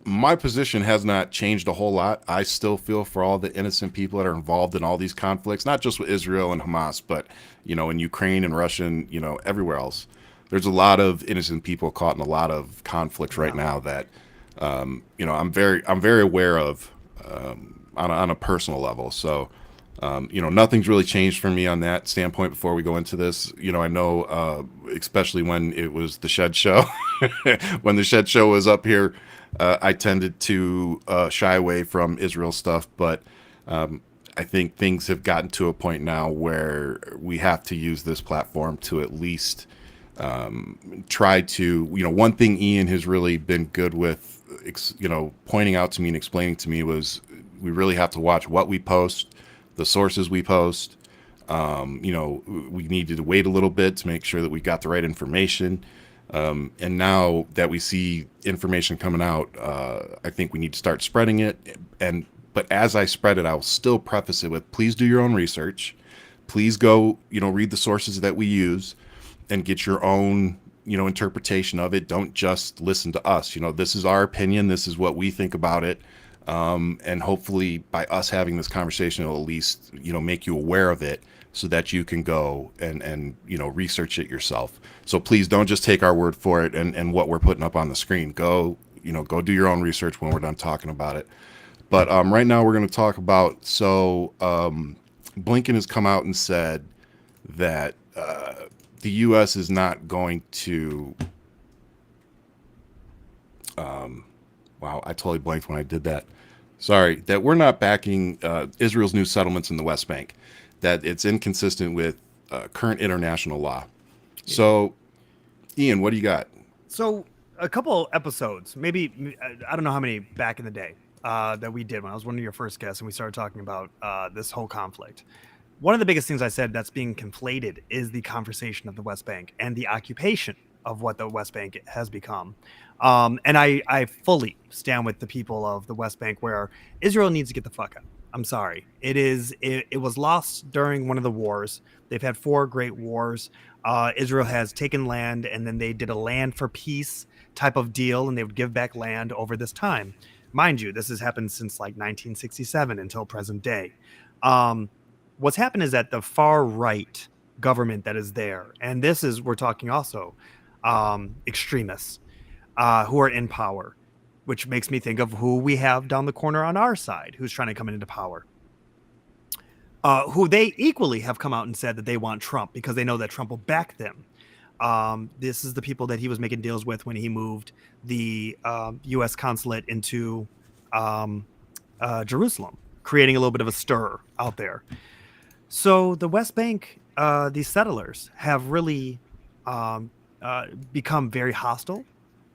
My position has not changed a whole lot. I still feel for all the innocent people that are involved in all these conflicts, not just with Israel and Hamas, but, in Ukraine and Russia and, everywhere else. There's a lot of innocent people caught in a lot of conflict right now that, I'm very aware of on a personal level. So, nothing's really changed for me on that standpoint before we go into this. I know, especially when it was the Shead Show, when the Shead Show was up here, I tended to shy away from Israel stuff, but I think things have gotten to a point now where we have to use this platform to at least try to, one thing Ian has really been good with, pointing out to me and explaining to me was we really have to watch what we post, the sources we post. We needed to wait a little bit to make sure that we got the right information. And now that we see information coming out, I think we need to start spreading it. But as I spread it, I'll still preface it with, please do your own research. Please go, read the sources that we use and get your own, interpretation of it. Don't just listen to us. This is our opinion. This is what we think about it. And hopefully by us having this conversation, it'll at least, make you aware of it, so that you can go and research it yourself. So please don't just take our word for it and what we're putting up on the screen. Go do your own research when we're done talking about it. But right now we're going to talk about, Blinken has come out and said that the U.S. is not going to, wow, I totally blanked when I did that. Sorry, that we're not backing Israel's new settlements in the West Bank, that it's inconsistent with current international law. So, Ian, what do you got? So, a couple episodes, maybe, I don't know how many back in the day that we did when I was one of your first guests and we started talking about this whole conflict. One of the biggest things I said that's being conflated is the conversation of the West Bank and the occupation of what the West Bank has become. And I fully stand with the people of the West Bank where Israel needs to get the fuck out. I'm sorry. It was lost during one of the wars. They've had 4 great wars. Israel has taken land, and then they did a land for peace type of deal, and they would give back land over this time. Mind you, this has happened since like 1967 until present day. What's happened is that the far right government that is there, and this is, we're talking also extremists who are in power, which makes me think of who we have down the corner on our side, who's trying to come into power. Who they equally have come out and said that they want Trump because they know that Trump will back them. This is the people that he was making deals with when he moved the U.S. consulate into Jerusalem, creating a little bit of a stir out there. So the West Bank, these settlers have really become very hostile.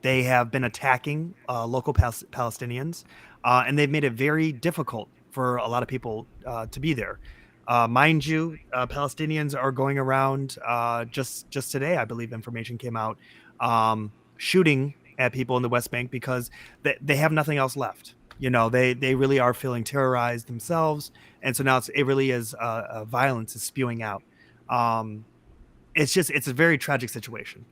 They have been attacking local Palestinians, and they've made it very difficult for a lot of people to be there. Mind you, Palestinians are going around just today, I believe information came out, shooting at people in the West Bank because they have nothing else left. You know, they really are feeling terrorized themselves. And so now it really is violence is spewing out. It's a very tragic situation.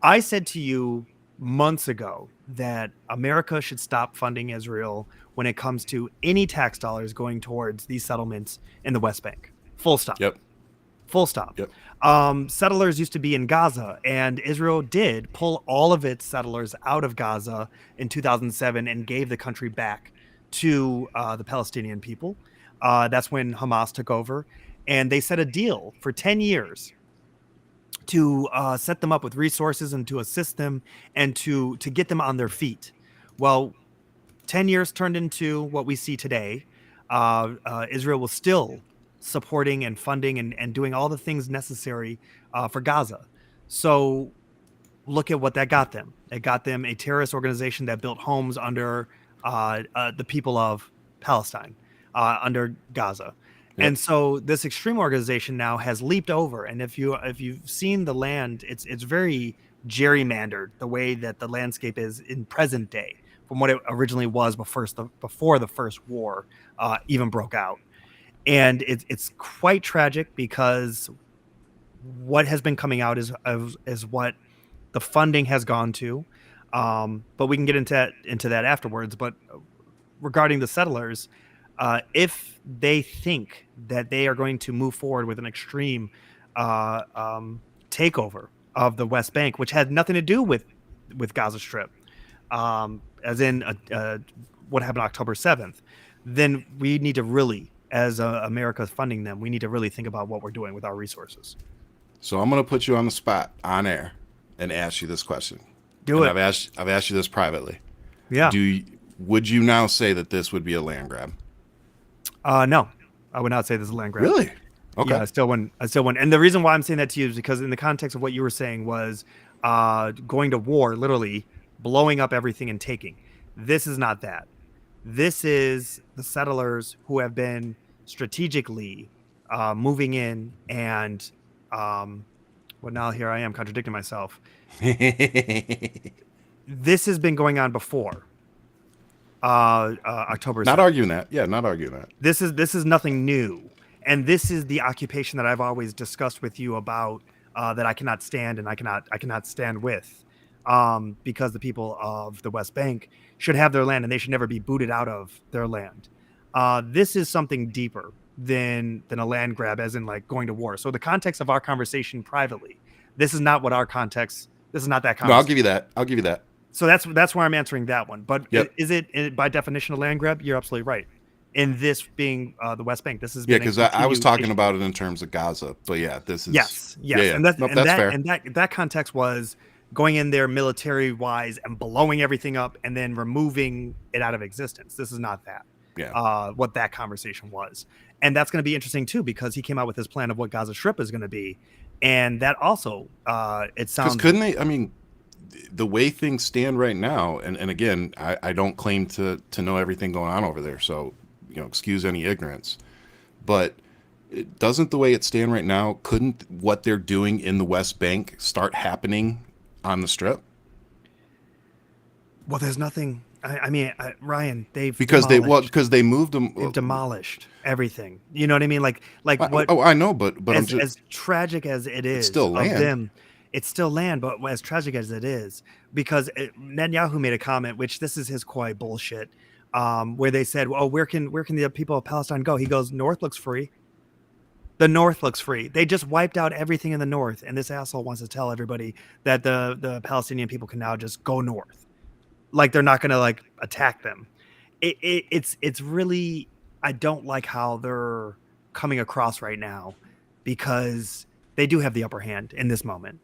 I said to you months ago that America should stop funding Israel when it comes to any tax dollars going towards these settlements in the West Bank. Full stop. Yep. Full stop. Yep. Settlers used to be in Gaza, and Israel did pull all of its settlers out of Gaza in 2007 and gave the country back to the Palestinian people. That's when Hamas took over, and they set a deal for 10 years to set them up with resources and to assist them and to get them on their feet. Well, 10 years turned into what we see today. Israel was still supporting and funding and doing all the things necessary for Gaza. So look at what that got them. It got them a terrorist organization that built homes under the people of Palestine, under Gaza. Yep. And so this extreme organization now has leaped over. And if you've seen the land, it's very gerrymandered the way that the landscape is in present day from what it originally was before the first war even broke out. And it's quite tragic because what has been coming out is what the funding has gone to. But we can get into that afterwards. But regarding the settlers, if they think that they are going to move forward with an extreme takeover of the West Bank, which had nothing to do with Gaza Strip, as in what happened October 7th, then we need to really, as America is funding them, we need to really think about what we're doing with our resources. So I'm going to put you on the spot on air and ask you this question. Do it. I've asked you this privately. Yeah. Would you now say that this would be a land grab? No, I would not say this is a land grab. Really? Okay. Yeah, I still wouldn't. And the reason why I'm saying that to you is because in the context of what you were saying was going to war, literally blowing up everything and taking. This is not that. This is the settlers who have been strategically moving in and well, now here I am contradicting myself. This has been going on before October. Not arguing that. Yeah, not arguing that. This is nothing new. And this is the occupation that I've always discussed with you about that I cannot stand and I cannot stand with because the people of the West Bank should have their land and they should never be booted out of their land. This is something deeper than a land grab, as in like going to war. So the context of our conversation privately, this is not what our context. This is not that context. No, I'll give you that. So that's why I'm answering that one. But yep. Is it by definition a land grab? You're absolutely right. In this being the West Bank, this is because I was talking about it in terms of Gaza. But yeah, this is yes, yeah. And that's fair. And that context was going in there military wise and blowing everything up and then removing it out of existence. This is not that. what that conversation was. And that's going to be interesting too, because he came out with his plan of what Gaza Strip is going to be. And that also, it sounds... Couldn't they, I mean, the way things stand right now, and again, I don't claim to know everything going on over there, so, excuse any ignorance. But doesn't the way it stand right now, couldn't what they're doing in the West Bank start happening on the Strip? Well, there's nothing... I mean, Ryan, because they moved them. They've demolished everything. You know what I mean? Like what? Oh, I know, but as tragic as it is, it's still land. It's still land, but as tragic as it is, because Netanyahu made a comment, which this is his quiet bullshit, where they said, "Oh, where can the people of Palestine go?" He goes, "North looks free." The North looks free. They just wiped out everything in the North, and this asshole wants to tell everybody that the Palestinian people can now just go north. Like they're not going to attack them. It's really, I don't like how they're coming across right now, because they do have the upper hand in this moment.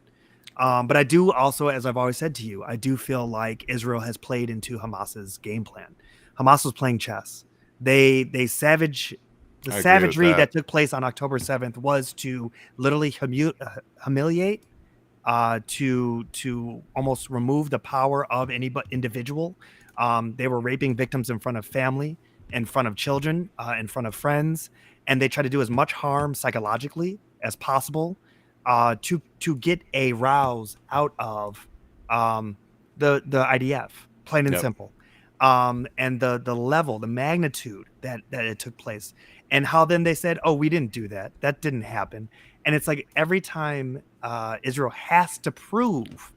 But I do also, as I've always said to you, I do feel like Israel has played into Hamas's game plan. Hamas was playing chess. The savagery that took place on October 7th was to literally humiliate, to almost remove the power of any individual. They were raping victims in front of family, in front of children, in front of friends, and they tried to do as much harm psychologically as possible to get a rouse out of the IDF, plain and simple. And the level, the magnitude that it took place, and how then they said, "Oh, we didn't do that. That didn't happen." And it's like every time Israel has to prove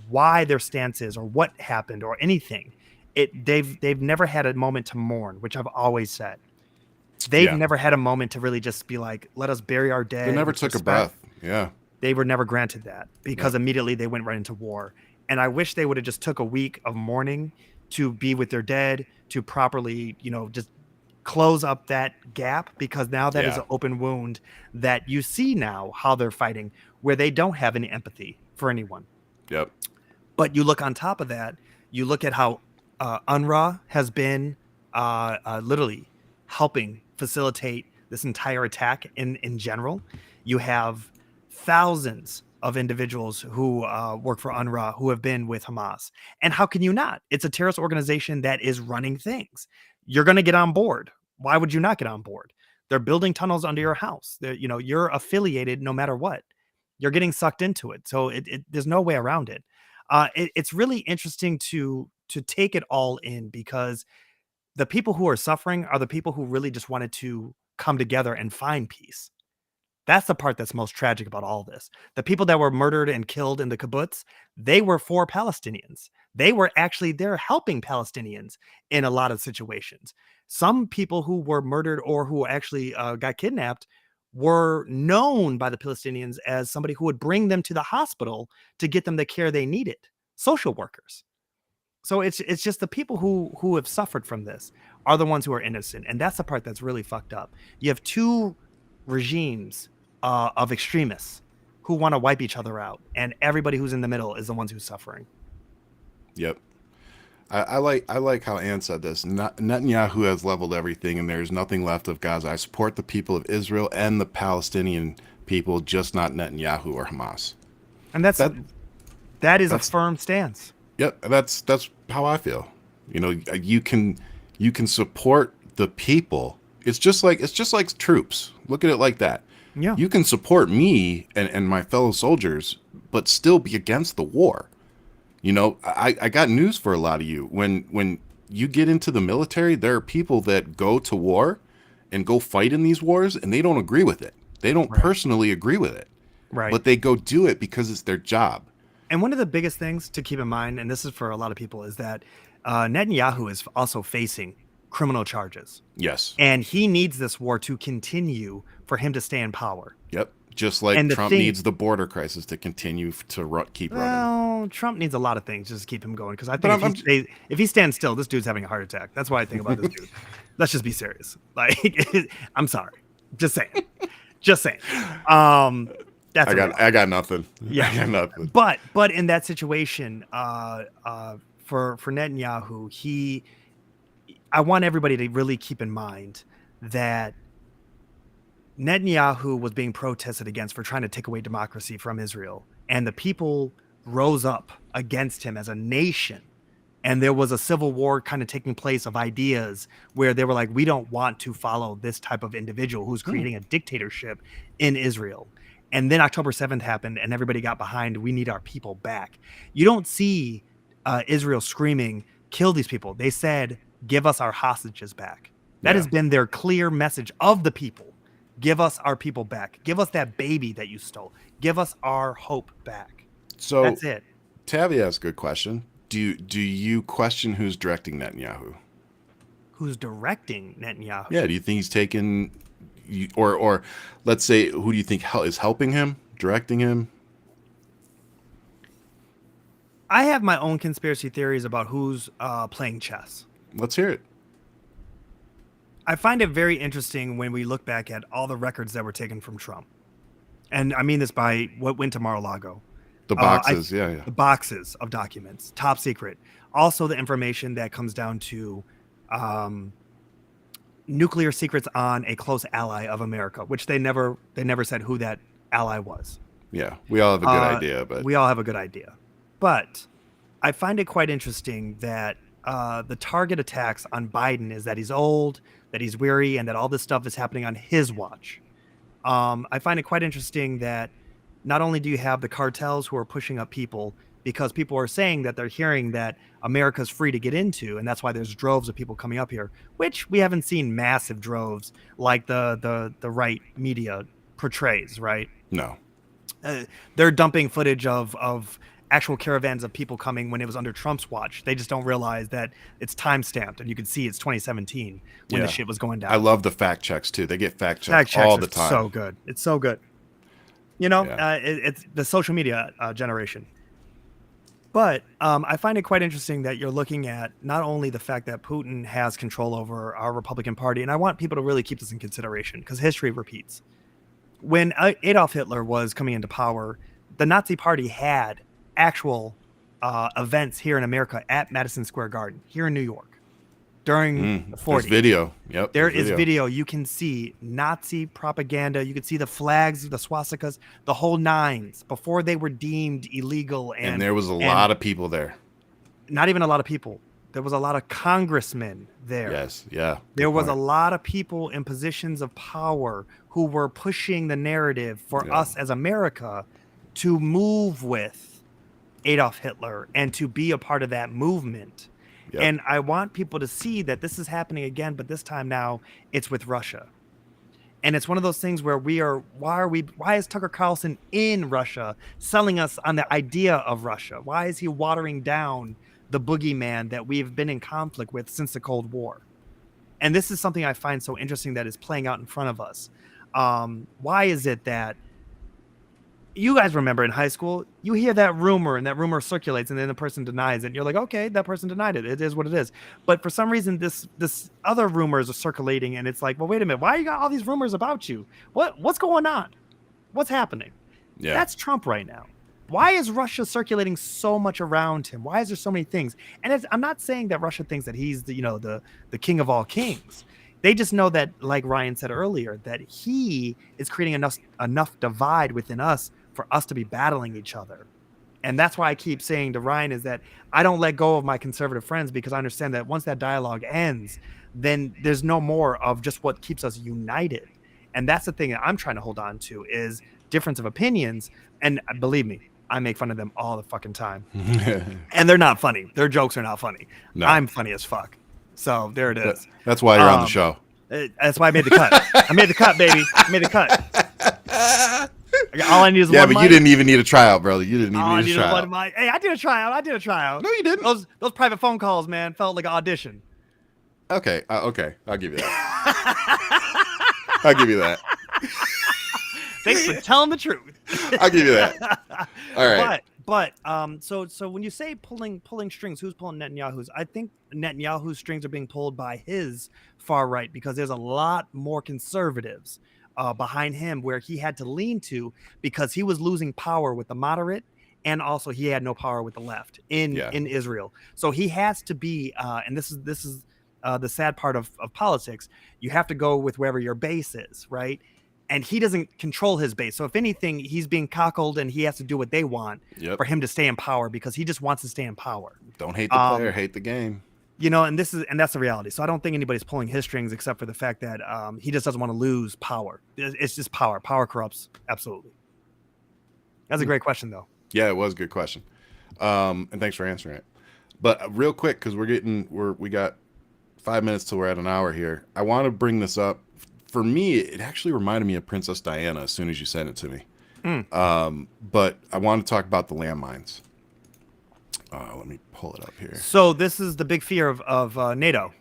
why their stance is or what happened or anything, they've never had a moment to mourn, which I've always said. They've never had a moment to really just be like, let us bury our dead. They never took a breath. Yeah. They were never granted that, because immediately they went right into war. And I wish they would have just took a week of mourning to be with their dead, to properly, just close up that gap, because now that is an open wound that you see now how they're fighting, where they don't have any empathy for anyone. Yep. But you look on top of that, you look at how UNRWA has been literally helping facilitate this entire attack in general. You have thousands of individuals who work for UNRWA who have been with Hamas. And how can you not? It's a terrorist organization that is running things. You're going to get on board. Why would you not get on board? They're building tunnels under your house. You're affiliated no matter what. You're getting sucked into it. So there's no way around it. It's really interesting to take it all in, because the people who are suffering are the people who really just wanted to come together and find peace. That's the part that's most tragic about all this. The people that were murdered and killed in the kibbutz, they were for Palestinians. They were actually there helping Palestinians in a lot of situations. Some people who were murdered or who actually got kidnapped were known by the Palestinians as somebody who would bring them to the hospital to get them the care they needed. Social workers. So it's just the people who have suffered from this are the ones who are innocent. And that's the part that's really fucked up. You have two regimes of extremists who want to wipe each other out, and everybody who's in the middle is the ones who's suffering. Yep. I like how Ann said this. Netanyahu has leveled everything, and there's nothing left of Gaza. I support the people of Israel and the Palestinian people, just not Netanyahu or Hamas. And that is a firm stance. Yep, that's how I feel. You can support the people. It's just like troops. Look at it like that. Yeah. You can support me and my fellow soldiers, but still be against the war. I got news for a lot of you. When you get into the military, there are people that go to war and go fight in these wars, and they don't agree with it. They don't personally agree with it. Right. But they go do it because it's their job. And one of the biggest things to keep in mind, and this is for a lot of people, is that Netanyahu is also facing criminal charges. Yes. And he needs this war to continue for him to stay in power. Yep. Just like Trump needs the border crisis to continue to keep running. Well, Trump needs a lot of things just to keep him going. Because I think if he stands still, this dude's having a heart attack. That's what I think about this dude. Let's just be serious. I'm sorry. Just saying. Just saying. I got nothing. Yeah. I got nothing. But in that situation, for Netanyahu, I want everybody to really keep in mind that Netanyahu was being protested against for trying to take away democracy from Israel, and the people rose up against him as a nation. And there was a civil war kind of taking place of ideas where they were like, we don't want to follow this type of individual who's creating a dictatorship in Israel. And then October 7th happened and everybody got behind, we need our people back. You don't see Israel screaming, kill these people. They said, give us our hostages back. That has been their clear message of the people. Give us our people back. Give us that baby that you stole. Give us our hope back. So that's it. Tavi asked a good question. Do you question who's directing Netanyahu? Who's directing Netanyahu? Yeah. Do you think he's taken, or let's say, who do you think is helping him, directing him? I have my own conspiracy theories about who's playing chess. Let's hear it. I find it very interesting when we look back at all the records that were taken from Trump. And I mean this by what went to Mar-a-Lago. The boxes, yeah. The boxes of documents, top secret. Also the information that comes down to nuclear secrets on a close ally of America, which they never said who that ally was. Yeah, we all have a good idea. But we all have a good idea. But I find it quite interesting that the target attacks on Biden is that he's old, that he's weary, and that all this stuff is happening on his watch. I find it quite interesting that not only do you have the cartels who are pushing up people because people are saying that they're hearing that America's free to get into, and that's why there's droves of people coming up here, which we haven't seen massive droves like the right media portrays, right? No. They're dumping footage of actual caravans of people coming when it was under Trump's watch. They just don't realize that it's time stamped, and you can see it's 2017 when the shit was going down. I love the fact checks too. They get fact checks all the time. So good. It's so good. You know, it's the social media generation. But I find it quite interesting that you're looking at not only the fact that Putin has control over our Republican Party, and I want people to really keep this in consideration because history repeats. When Adolf Hitler was coming into power, the Nazi Party had actual events here in America at Madison Square Garden, here in New York, during the 40s. There's video. Yep. There is video. You can see Nazi propaganda. You can see the flags, the swastikas, the whole nines before they were deemed illegal. And there was a lot of people there. Not even a lot of people. There was a lot of congressmen there. Yes. Yeah. There was a lot of people in positions of power who were pushing the narrative for us as America to move with Adolf Hitler and to be a part of that movement. Yep. And I want people to see that this is happening again, but this time now it's with Russia. And it's one of those things where why is Tucker Carlson in Russia selling us on the idea of Russia? Why is he watering down the boogeyman that we've been in conflict with since the Cold War? And this is something I find so interesting that is playing out in front of us. Why is it that you guys remember in high school, you hear that rumor and that rumor circulates and then the person denies it. And you're like, okay, that person denied it. It is what it is. But for some reason, this other rumors are circulating and it's like, well, wait a minute. Why you got all these rumors about you? What's going on? What's happening? Yeah. That's Trump right now. Why is Russia circulating so much around him? Why is there so many things? And I'm not saying that Russia thinks that he's the king of all kings. They just know that, like Ryan said earlier, that he is creating enough divide within us for us to be battling each other. And that's why I keep saying to Ryan is that I don't let go of my conservative friends because I understand that once that dialogue ends, then there's no more of just what keeps us united. And that's the thing that I'm trying to hold on to is difference of opinions. And believe me, I make fun of them all the fucking time. And they're not funny. Their jokes are not funny. No. I'm funny as fuck. So there it is. That's why you're on the show. That's why I made the cut. I made the cut, baby. I made the cut. All I need is one but mic. You didn't even need a tryout, brother. You didn't even need a tryout. Hey, I did a tryout. No, you didn't. Those private phone calls, man, felt like an audition. Okay. Okay. I'll give you that. I'll give you that. Thanks for telling the truth. I'll give you that. All right. But so when you say pulling strings, who's pulling Netanyahu's? I think Netanyahu's strings are being pulled by his far right because there's a lot more conservatives behind him where he had to lean to because he was losing power with the moderate and also he had no power with the left in Israel. So he has to be and this is the sad part of politics. You have to go with wherever your base is, right? And he doesn't control his base. So if anything, he's being cockled and he has to do what they want for him to stay in power because he just wants to stay in power. Don't hate the player, hate the game. And that's the reality. So I don't think anybody's pulling his strings except for the fact that he just doesn't want to lose power. It's just power. Power corrupts. Absolutely. That's a great question, though. Yeah, it was a good question. And thanks for answering it. But real quick, because we got 5 minutes till we're at an hour here. I want to bring this up. For me, it actually reminded me of Princess Diana as soon as you sent it to me. But I want to talk about the landmines. Let me pull it up here. So this is the big fear of NATO.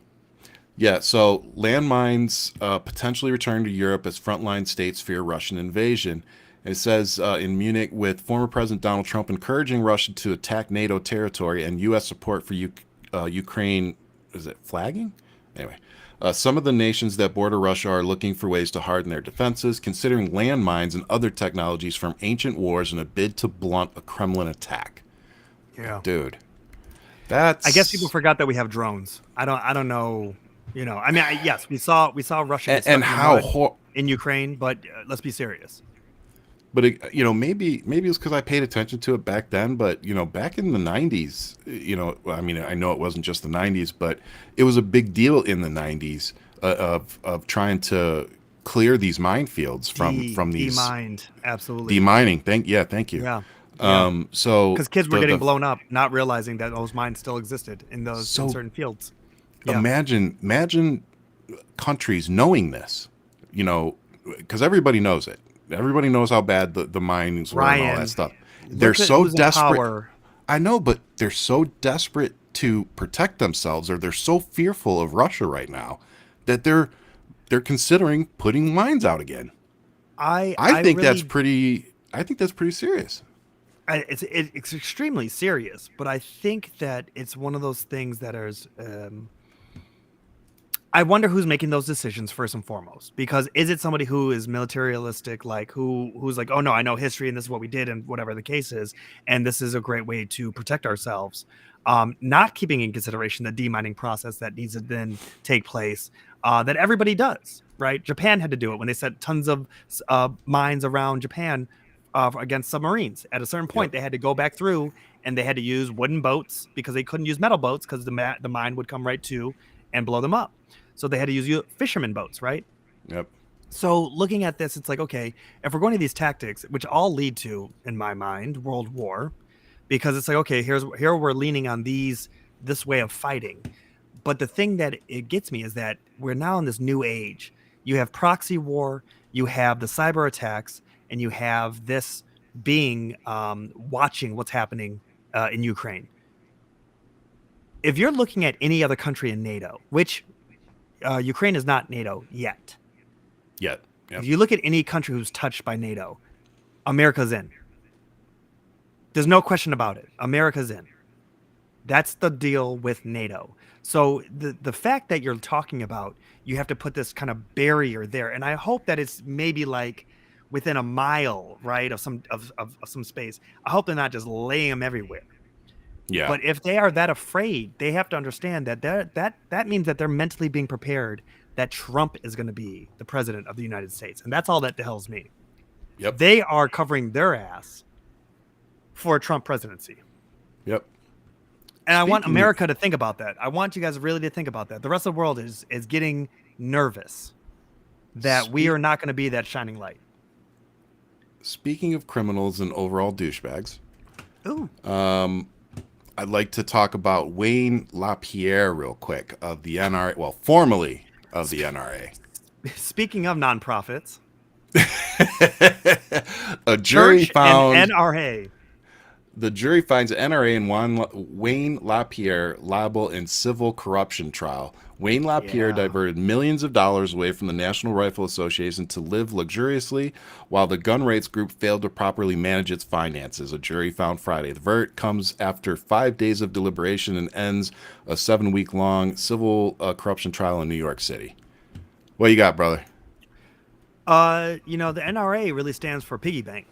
Yeah, so landmines potentially return to Europe as frontline states fear Russian invasion. It says in Munich, with former President Donald Trump encouraging Russia to attack NATO territory and U.S. support for Ukraine, is it flagging? Anyway, some of the nations that border Russia are looking for ways to harden their defenses, considering landmines and other technologies from ancient wars in a bid to blunt a Kremlin attack. Yeah, dude, I guess people forgot that we have drones. I don't know. I mean, yes, we saw Russia and how in Ukraine, but let's be serious. But maybe it was because I paid attention to it back then. But back in the 90s, I mean, I know it wasn't just the 90s, but it was a big deal in the 90s of trying to clear these minefields from these demined, absolutely demining. Thank you. Yeah. So because kids were getting blown up, not realizing that those mines still existed in those in certain fields. Yeah. Imagine countries knowing this, because everybody knows it. Everybody knows how bad the mines were and all that stuff. They're so desperate. I know, but they're so desperate to protect themselves, or they're so fearful of Russia right now that they're considering putting mines out again. I think really, that's pretty. I think that's pretty serious. It's extremely serious, but I think that it's one of those things that is. I wonder who's making those decisions first and foremost, because is it somebody who is militaristic, like who's like, oh no, I know history and this is what we did and whatever the case is, and this is a great way to protect ourselves, not keeping in consideration the demining process that needs to then take place, that everybody does, right? Japan had to do it when they set tons of mines around Japan against submarines. At a certain point, they had to go back through and they had to use wooden boats because they couldn't use metal boats because the mine would come right to and blow them up. So they had to use fisherman boats, right? Yep. So looking at this, it's like, okay, if we're going to these tactics, which all lead to, in my mind, World War, because it's like, okay, here we're leaning on this way of fighting. But the thing that it gets me is that we're now in this new age. You have proxy war, you have the cyber attacks, and you have this being watching what's happening in Ukraine. If you're looking at any other country in NATO, which Ukraine is not NATO yet. Yep. If you look at any country who's touched by NATO, America's in. There's no question about it. America's in. That's the deal with NATO. So the fact that you're talking about, you have to put this kind of barrier there, and I hope that it's maybe like within a mile, right, of some space. I hope they're not just laying them everywhere. Yeah. But if they are that afraid, they have to understand that that means that they're mentally being prepared that Trump is going to be the president of the United States. And that's all that tells me. Yep. They are covering their ass for a Trump presidency. Yep. And I want America to think about that. I want you guys really to think about that. The rest of the world is getting nervous that we are not going to be that shining light. Speaking of criminals and overall douchebags. Ooh. I'd like to talk about Wayne LaPierre real quick of the NRA. Well, formerly of the NRA. Speaking of nonprofits, a jury found NRA. The jury finds NRA and Wayne LaPierre liable in civil corruption trial. Wayne LaPierre diverted millions of dollars away from the National Rifle Association to live luxuriously, while the gun rights group failed to properly manage its finances, a jury found Friday. The verdict comes after 5 days of deliberation and ends a 7-week-long civil corruption trial in New York City. What you got, brother? The NRA really stands for piggy bank,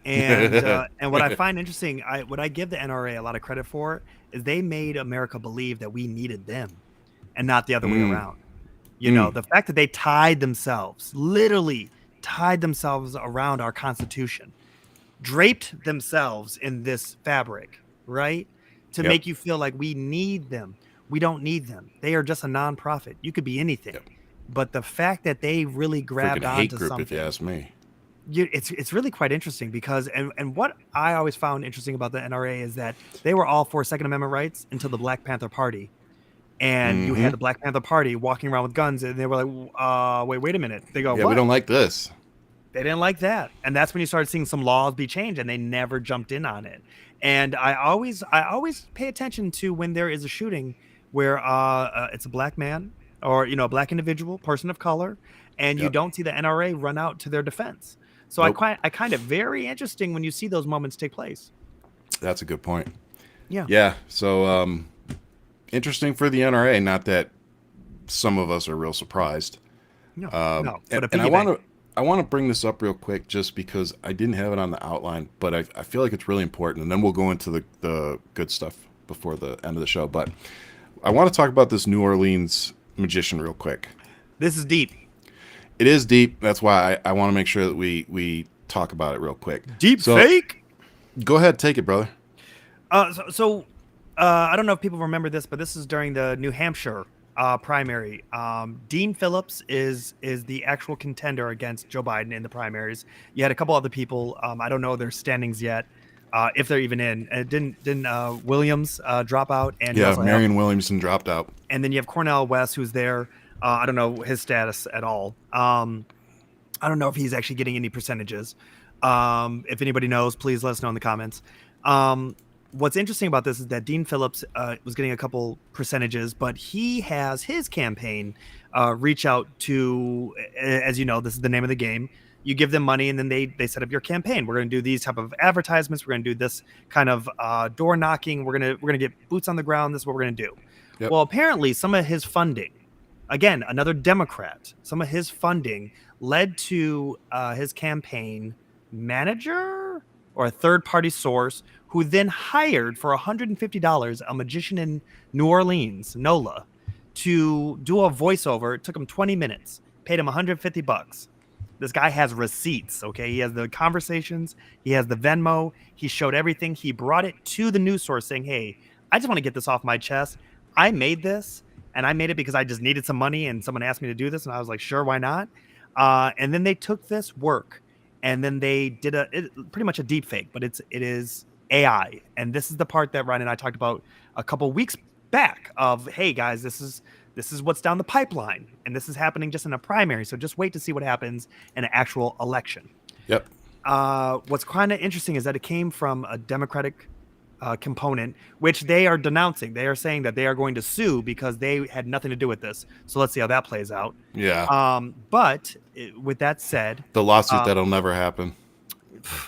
And what I find interesting, what I give the NRA a lot of credit for is they made America believe that we needed them. and not the other way around. You know, the fact that they literally tied themselves around our Constitution, draped themselves in this fabric, right? To make you feel like we need them. We don't need them. They are just a nonprofit. You could be anything. But the fact that they really grabbed onto hate group, something, if you ask me. It's really quite interesting because and what I always found interesting about the NRA is that they were all for Second Amendment rights until the Black Panther Party. And you had the Black Panther Party walking around with guns, and they were like, wait a minute. They go, yeah, what? We don't like this. They didn't like that. And that's when you started seeing some laws be changed, and they never jumped in on it. And I always pay attention to when there is a shooting where it's a black man or, you know, a black individual, person of color, and you don't see the NRA run out to their defense. So I kind of very interesting when you see those moments take place. That's a good point. Yeah. Yeah. So interesting for the NRA. Not that some of us are real surprised. No. And I want to bring this up real quick just because I didn't have it on the outline, but I feel like it's really important. And then we'll go into the good stuff before the end of the show. But I want to talk about this New Orleans magician real quick. This is deep. It is deep. That's why I want to make sure that we talk about it real quick. Deep fake? Go ahead. Take it, brother. So I don't know if people remember this, but this is during the New Hampshire primary. Dean Phillips is the actual contender against Joe Biden in the primaries. You had a couple other people. I don't know their standings yet, if they're even in. Didn't Williams drop out? And Marion Williamson dropped out. And then you have Cornel West, who's there. I don't know his status at all. I don't know if he's actually getting any percentages. If anybody knows, please let us know in the comments. What's interesting about this is that Dean Phillips was getting a couple percentages, but he has his campaign reach out to, as you know, this is the name of the game. You give them money and then they set up your campaign. We're going to do these type of advertisements. We're going to do this kind of door knocking. We're going to get boots on the ground. This is what we're going to do. Yep. Well, apparently some of his funding, again, another Democrat, some of his funding led to his campaign manager or a third-party source who then hired for $150 a magician in New Orleans, Nola, to do a voiceover. It took him 20 minutes, paid him $150. This guy has receipts, okay? He has the conversations, he has the Venmo, he showed everything. He brought it to the news source saying, hey, I just want to get this off my chest. I made this, and I made it because I just needed some money, and someone asked me to do this, and I was like, sure, why not? And then they took this work, and then they did pretty much a deep fake, but it is AI. And this is the part that Ryan and I talked about a couple weeks back of, hey, guys, this is what's down the pipeline, and this is happening just in a primary, so just wait to see what happens in an actual election. Yep. What's kind of interesting is that it came from a Democratic component, which they are denouncing. They are saying that they are going to sue because they had nothing to do with this. So let's see how that plays out. Yeah. But with that said, the lawsuit that'll never happen.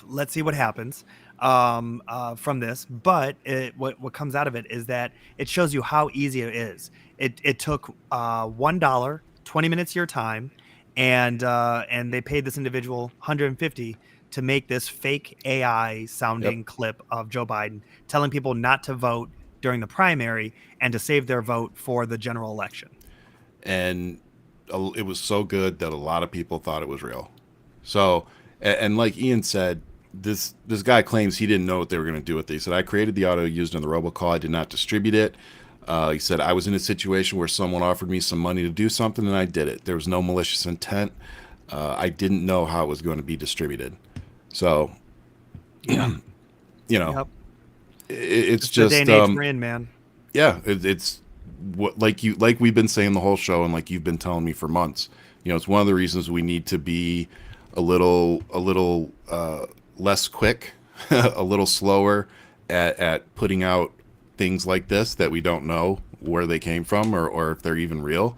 Let's see what happens from this. But what comes out of it is that it shows you how easy it is. It took $1, 20 minutes of your time, and they paid this individual $150 to make this fake AI sounding clip of Joe Biden telling people not to vote during the primary and to save their vote for the general election. And it was so good that a lot of people thought it was real. So, and like Ian said, this guy claims he didn't know what they were going to do with it. He said, I created the audio used in the robocall. I did not distribute it. He said, I was in a situation where someone offered me some money to do something and I did it. There was no malicious intent. I didn't know how it was going to be distributed. So, yeah, it's just the day and age we're in, man. Yeah, it's what like we've been saying the whole show, and like you've been telling me for months. You know, it's one of the reasons we need to be a little less quick, a little slower at putting out things like this that we don't know where they came from or if they're even real.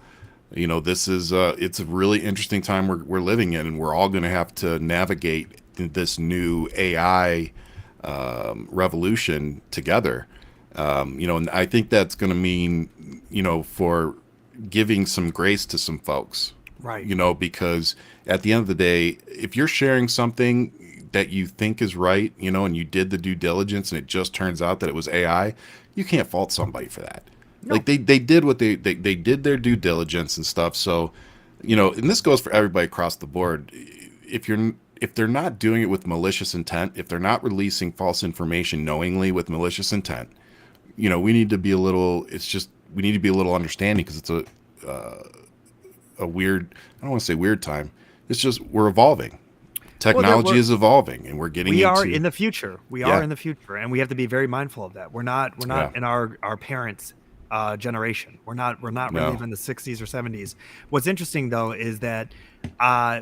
You know, this is it's a really interesting time we're living in, and we're all going to have to navigate this new AI revolution together. You know, and I think that's going to mean, you know, for giving some grace to some folks, right? You know, because at the end of the day, if you're sharing something that you think is right, you know, and you did the due diligence and it just turns out that it was AI, you can't fault somebody for that. No. Like they did what they did their due diligence and stuff. So, and this goes for everybody across the board. If they're not doing it with malicious intent, if they're not releasing false information knowingly with malicious intent, we need to be a little. We need to be a little understanding, because it's a weird. I don't want to say weird time. It's just we're evolving. Technology is evolving, and we're getting. We are in the future. We are in the future, and we have to be very mindful of that. We're not in our parents' generation. We're not really in the 60s or 70s. What's interesting though is that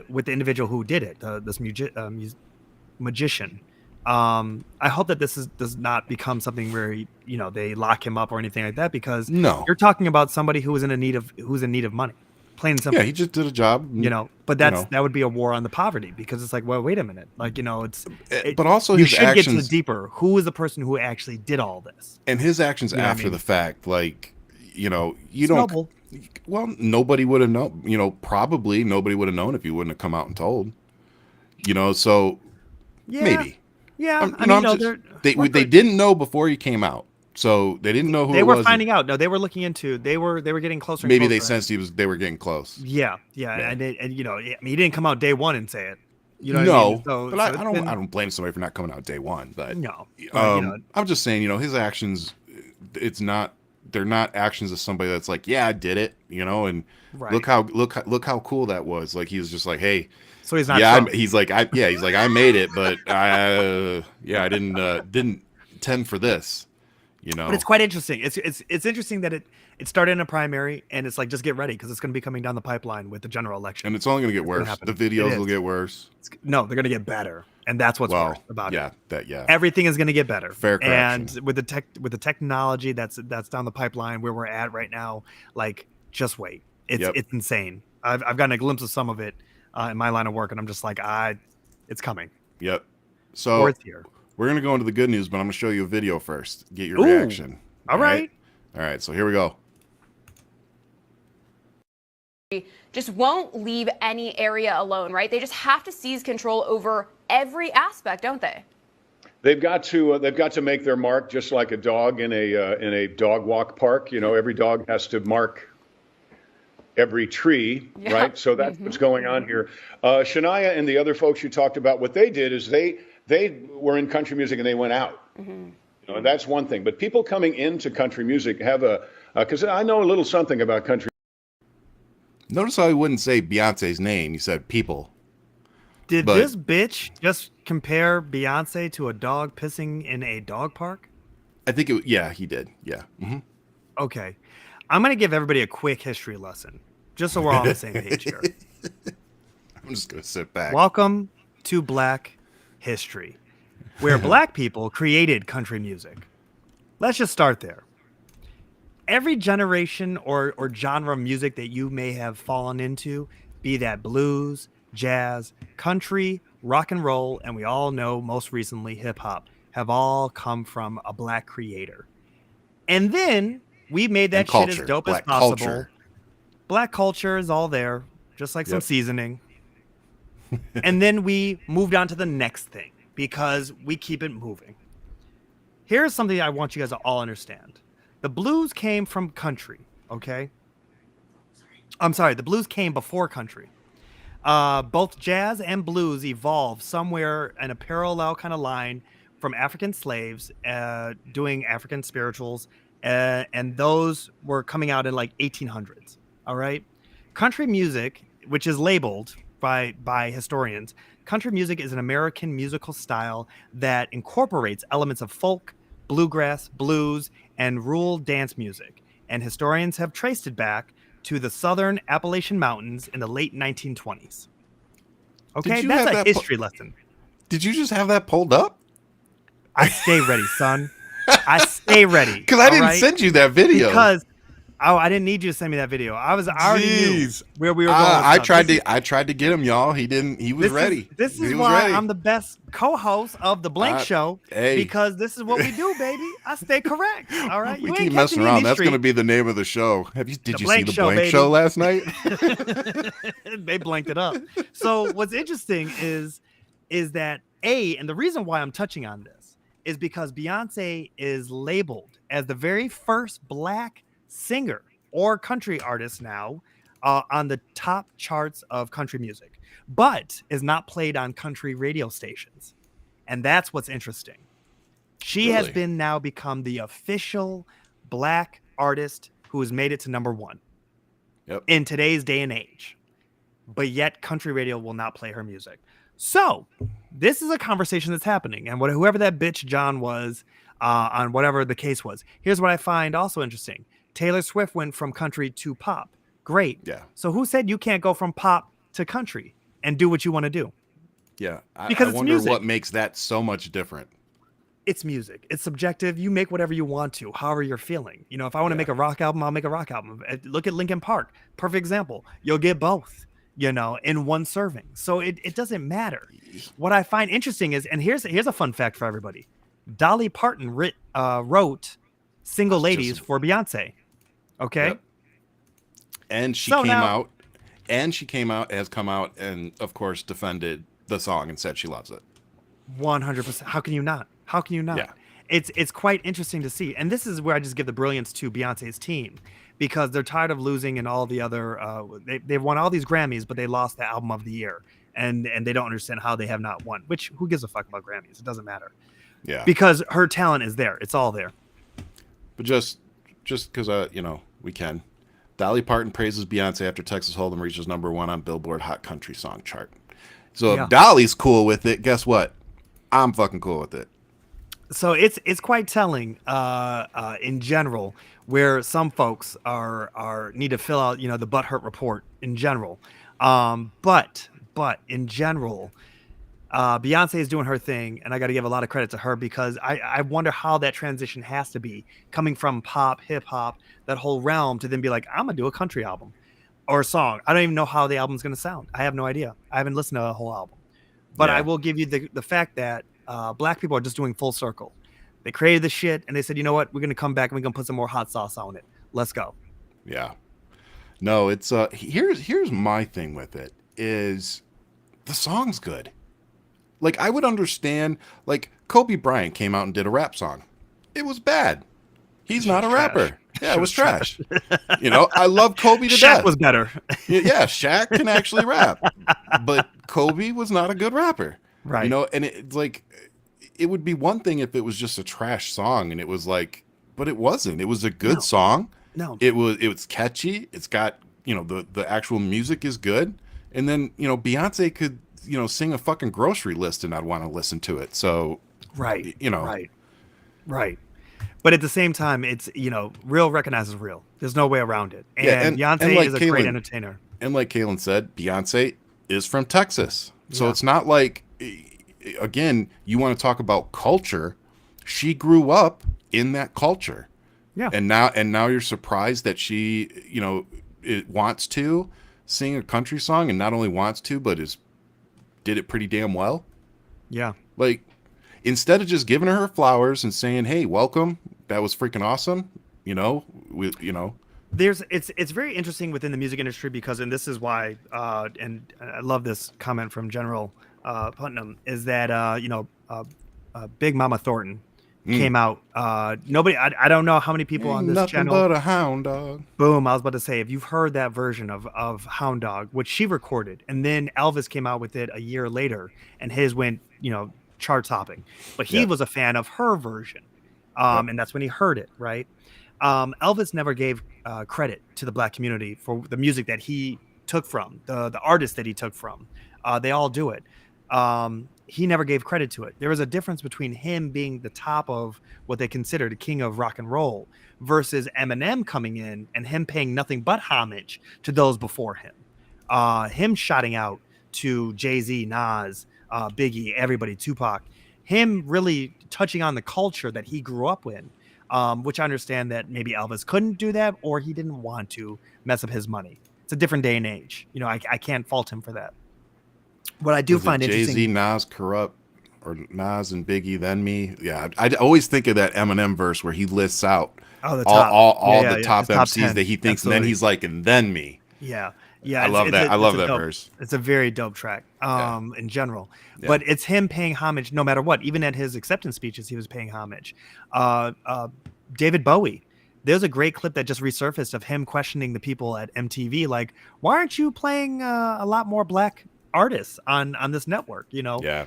with the individual who did it, this magician. I hope that does not become something where they lock him up or anything like that, because you're talking about somebody who's in need of money. Plain and simple. Yeah, he just did a job. But that would be a war on the poverty, because it's like, well, wait a minute, like but also you his should actions, get to the deeper. Who is the person who actually did all this? And his actions after the fact, like you don't. Noble. Well, nobody would have known. Probably nobody would have known if you wouldn't have come out and told. So maybe. Yeah, they didn't know before he came out. So they didn't know who they it were was. finding out. No, they were looking into. They were getting closer. Maybe and they closer. sensed they were getting close. Yeah. And he didn't come out day one and say it. No, what I mean? But I don't blame somebody for not coming out day one. But no, I'm just saying, his actions. They're not actions of somebody that's like, yeah, I did it, and look how cool that was. Like, he was just like, hey. So he's not. Yeah, he's like, I made it, but I didn't intend for this. But it's quite interesting. It's interesting that it started in a primary, and it's like, just get ready, because it's going to be coming down the pipeline with the general election, and it's only going to get worse. The videos will get worse. No, they're going to get better, and that's what's worse about it. Everything is going to get better. Fair correction. And with the technology that's down the pipeline where we're at right now, like, just wait. It's insane. I've gotten a glimpse of some of it in my line of work, and I'm just like, it's coming. Yep. So it's here. We're going to go into the good news, but I'm going to show you a video first. Get your reaction. All right. All right. So here we go. Just won't leave any area alone, right? They just have to seize control over every aspect, don't they? They've got to make their mark, just like a dog in a dog walk park. Every dog has to mark every tree, right? So that's what's going on here. Shania and the other folks you talked about, what they did is they were in country music and they went out. And that's one thing. But people coming into country music have because I know a little something about country. Notice how he wouldn't say Beyonce's name. He said people. Did this bitch just compare Beyonce to a dog pissing in a dog park? I think he did. Yeah. Mm-hmm. Okay. I'm going to give everybody a quick history lesson, just so we're all on the same page here. I'm just going to sit back. Welcome to Black History, where Black people created country music. Let's just start there. Every generation or genre of music that you may have fallen into, be that blues, jazz, country, rock and roll, and we all know most recently hip hop, have all come from a Black creator. And then we made that shit as dope as possible. Black culture is all there, just like some seasoning. And then we moved on to the next thing, because we keep it moving. Here's something I want you guys to all understand. The blues came from country, okay? I'm sorry, the blues came before country. Both jazz and blues evolved somewhere in a parallel kind of line from African slaves doing African spirituals, and those were coming out in like 1800s, all right? Country music, which is labeled by historians, country music is an American musical style that incorporates elements of folk, bluegrass, blues, and rural dance music. And historians have traced it back to the southern Appalachian Mountains in the late 1920s. Okay, that's a history lesson. Did you just have that pulled up? I stay ready, son. I stay ready. Because I didn't send you that video. Because I didn't need you to send me that video. I already knew where we were going. I tried to get him, y'all. He didn't. He was ready. This is why I'm the best co-host of the Blank Show. Because this is what we do, baby. I stay correct. All right. We keep messing around. That's going to be the name of the show. Did you see the Blank Show last night? They blanked it up. So what's interesting is that and the reason why I'm touching on this is because Beyonce is labeled as the very first Black singer or country artist now on the top charts of country music, but is not played on country radio stations. And that's what's interesting. She has been now become the official Black artist who has made it to number 1 in today's day and age. But yet country radio will not play her music. So this is a conversation that's happening. And whoever that bitch John was on whatever the case was, here's what I find also interesting. Taylor Swift went from country to pop. Great. Yeah. So who said you can't go from pop to country and do what you want to do? Yeah. Because I it's wonder music. what makes that so much different. It's music. It's subjective. You make whatever you want to, however you're feeling. You know, if I want to make a rock album, I'll make a rock album. Look at Linkin Park. Perfect example. You'll get both, you know, in one serving. So it doesn't matter. What I find interesting is, and here's a fun fact for everybody. Dolly Parton wrote Single Ladies for Beyonce. Okay. Yep. And she came out, has come out and of course defended the song and said she loves it. 100%. How can you not? How can you not? Yeah. It's quite interesting to see. And this is where I just give the brilliance to Beyonce's team, because they're tired of losing and all the other they've won all these Grammys, but they lost the album of the year. And they don't understand how they have not won, which who gives a fuck about Grammys? It doesn't matter. Yeah. Because her talent is there. It's all there. But just because you know, we can. Dolly Parton praises Beyonce after Texas Hold'em reaches number 1 on Billboard Hot Country Song chart. So if Dolly's cool with it, guess what? I'm fucking cool with it. So it's quite telling in general, where some folks are need to fill out, you know, the butthurt report in general. But in general, Beyonce is doing her thing, and I got to give a lot of credit to her, because I wonder how that transition has to be coming from pop, hip hop, that whole realm, to then be like, I'm gonna do a country album or a song. I don't even know how the album's gonna sound. I have no idea. I haven't listened to a whole album, but I will give you the fact that Black people are just doing full circle. They created the shit and they said, you know what, we're gonna come back and we're gonna put some more hot sauce on it. Let's go. Yeah. No, it's here's my thing with it is the song's good. Like, I would understand, like, Kobe Bryant came out and did a rap song. It was bad. He's not a rapper. Yeah, it was trash. You know, I love Kobe to death. Shaq was better. Yeah, Shaq can actually rap. But Kobe was not a good rapper. Right. You know, and it's like, it would be one thing if it was just a trash song and it was like, but it wasn't. It was a good song. No. It was catchy. It's got, you know, the actual music is good. And then, you know, Beyonce could, you know, sing a fucking grocery list and I'd want to listen to it. So, right. You know. Right. But at the same time, it's, you know, real recognizes real. There's no way around it. And Beyonce like is a great entertainer. And like Kaylin said, Beyonce is from Texas. So it's not like, again, you want to talk about culture. She grew up in that culture. Yeah. And now you're surprised that she, you know, wants to sing a country song, and not only wants to, but did it pretty damn well. Yeah. Like, instead of just giving her flowers and saying, "Hey, welcome. That was freaking awesome." You know, it's very interesting within the music industry, because, and this is why, and I love this comment from General Putnam, is that Big Mama Thornton came out. Nobody, I don't know how many people on this channel. Nothing but a hound dog. Boom! I was about to say, if you've heard that version of Hound Dog, which she recorded, and then Elvis came out with it a year later, and his went, you know, chart topping, but he was a fan of her version, and that's when he heard it, right? Elvis never gave credit to the Black community for the music that he took from, the artists that he took from. They all do it. He never gave credit to it. There was a difference between him being the top of what they consider the king of rock and roll versus Eminem coming in and him paying nothing but homage to those before him. Him shouting out to Jay-Z, Nas, Biggie, everybody, Tupac, him really touching on the culture that he grew up in, which I understand that maybe Elvis couldn't do that, or he didn't want to mess up his money. It's a different day and age. You know, I can't fault him for that. What I do find interesting, Jay-Z, Nas, Corrupt, or Nas and Biggie, then me. Yeah, I always think of that Eminem verse where he lists out all the top MCs 10. That he thinks, and then he's like, and then me. Yeah. I love that. I love that verse. It's a very dope track, in general. Yeah. But it's him paying homage no matter what. Even at his acceptance speeches, he was paying homage. David Bowie there's a great clip that just resurfaced of him questioning the people at MTV, like, why aren't you playing a lot more black artists on this network? Yeah.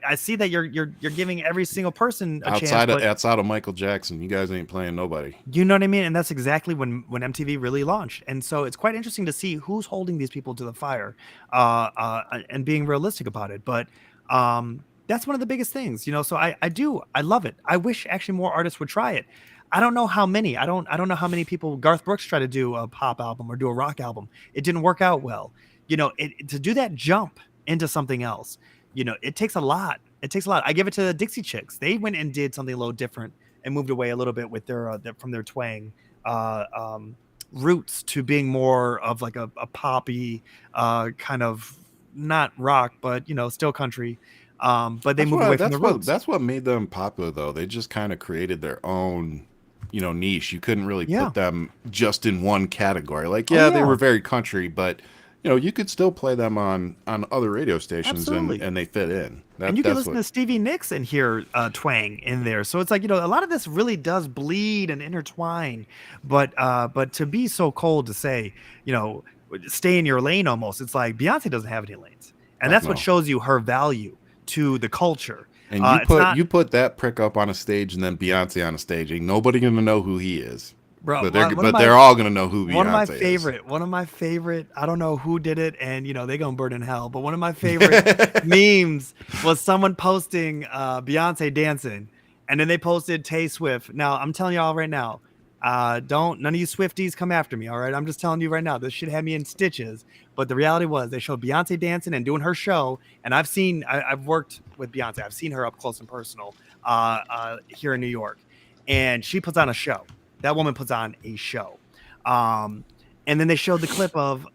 I see that you're giving every single person a chance. Outside of Michael Jackson, you guys ain't playing nobody. You know what I mean? And that's exactly when MTV really launched. And so it's quite interesting to see who's holding these people to the fire, and being realistic about it. But that's one of the biggest things, So I love it. I wish actually more artists would try it. I don't know how many. I don't know how many people. Garth Brooks tried to do a pop album or do a rock album. It didn't work out well. To do that jump into something else, it takes a lot. It takes a lot. I give it to the Dixie Chicks. They went and did something a little different and moved away a little bit with their from their twang roots to being more of like a poppy kind of, not rock, but still country. But they moved away from the roots. That's what made them popular, though. They just kind of created their own, niche. You couldn't really put them just in one category. Like, they were very country, but you could still play them on other radio stations, and they fit in. And you can listen to Stevie Nicks and hear twang in there. So it's like, a lot of this really does bleed and intertwine. But to be so cold to say, stay in your lane almost, it's like Beyonce doesn't have any lanes. And that's what shows you her value to the culture. And you put that prick up on a stage and then Beyonce on a stage. Ain't nobody gonna know who he is. Bro, but they're all gonna know who Beyonce is. One of my favorite, I don't know who did it, and they gonna burn in hell, but one of my favorite memes was someone posting Beyonce dancing, and then they posted Tay Swift. Now I'm telling y'all right now, none of you Swifties come after me, all right? I'm just telling you right now, this shit had me in stitches. But the reality was they showed Beyonce dancing and doing her show, and I've worked with Beyonce. I've seen her up close and personal here in New York, and she puts on a show. That woman puts on a show. And then they showed the clip of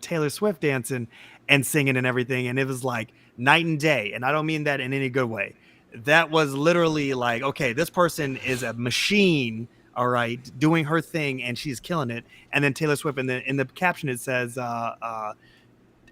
Taylor Swift dancing and singing and everything, and it was like night and day. And I don't mean that in any good way. That was literally like, okay, this person is a machine, all right, doing her thing, and she's killing it. And then Taylor Swift, in the caption, it says,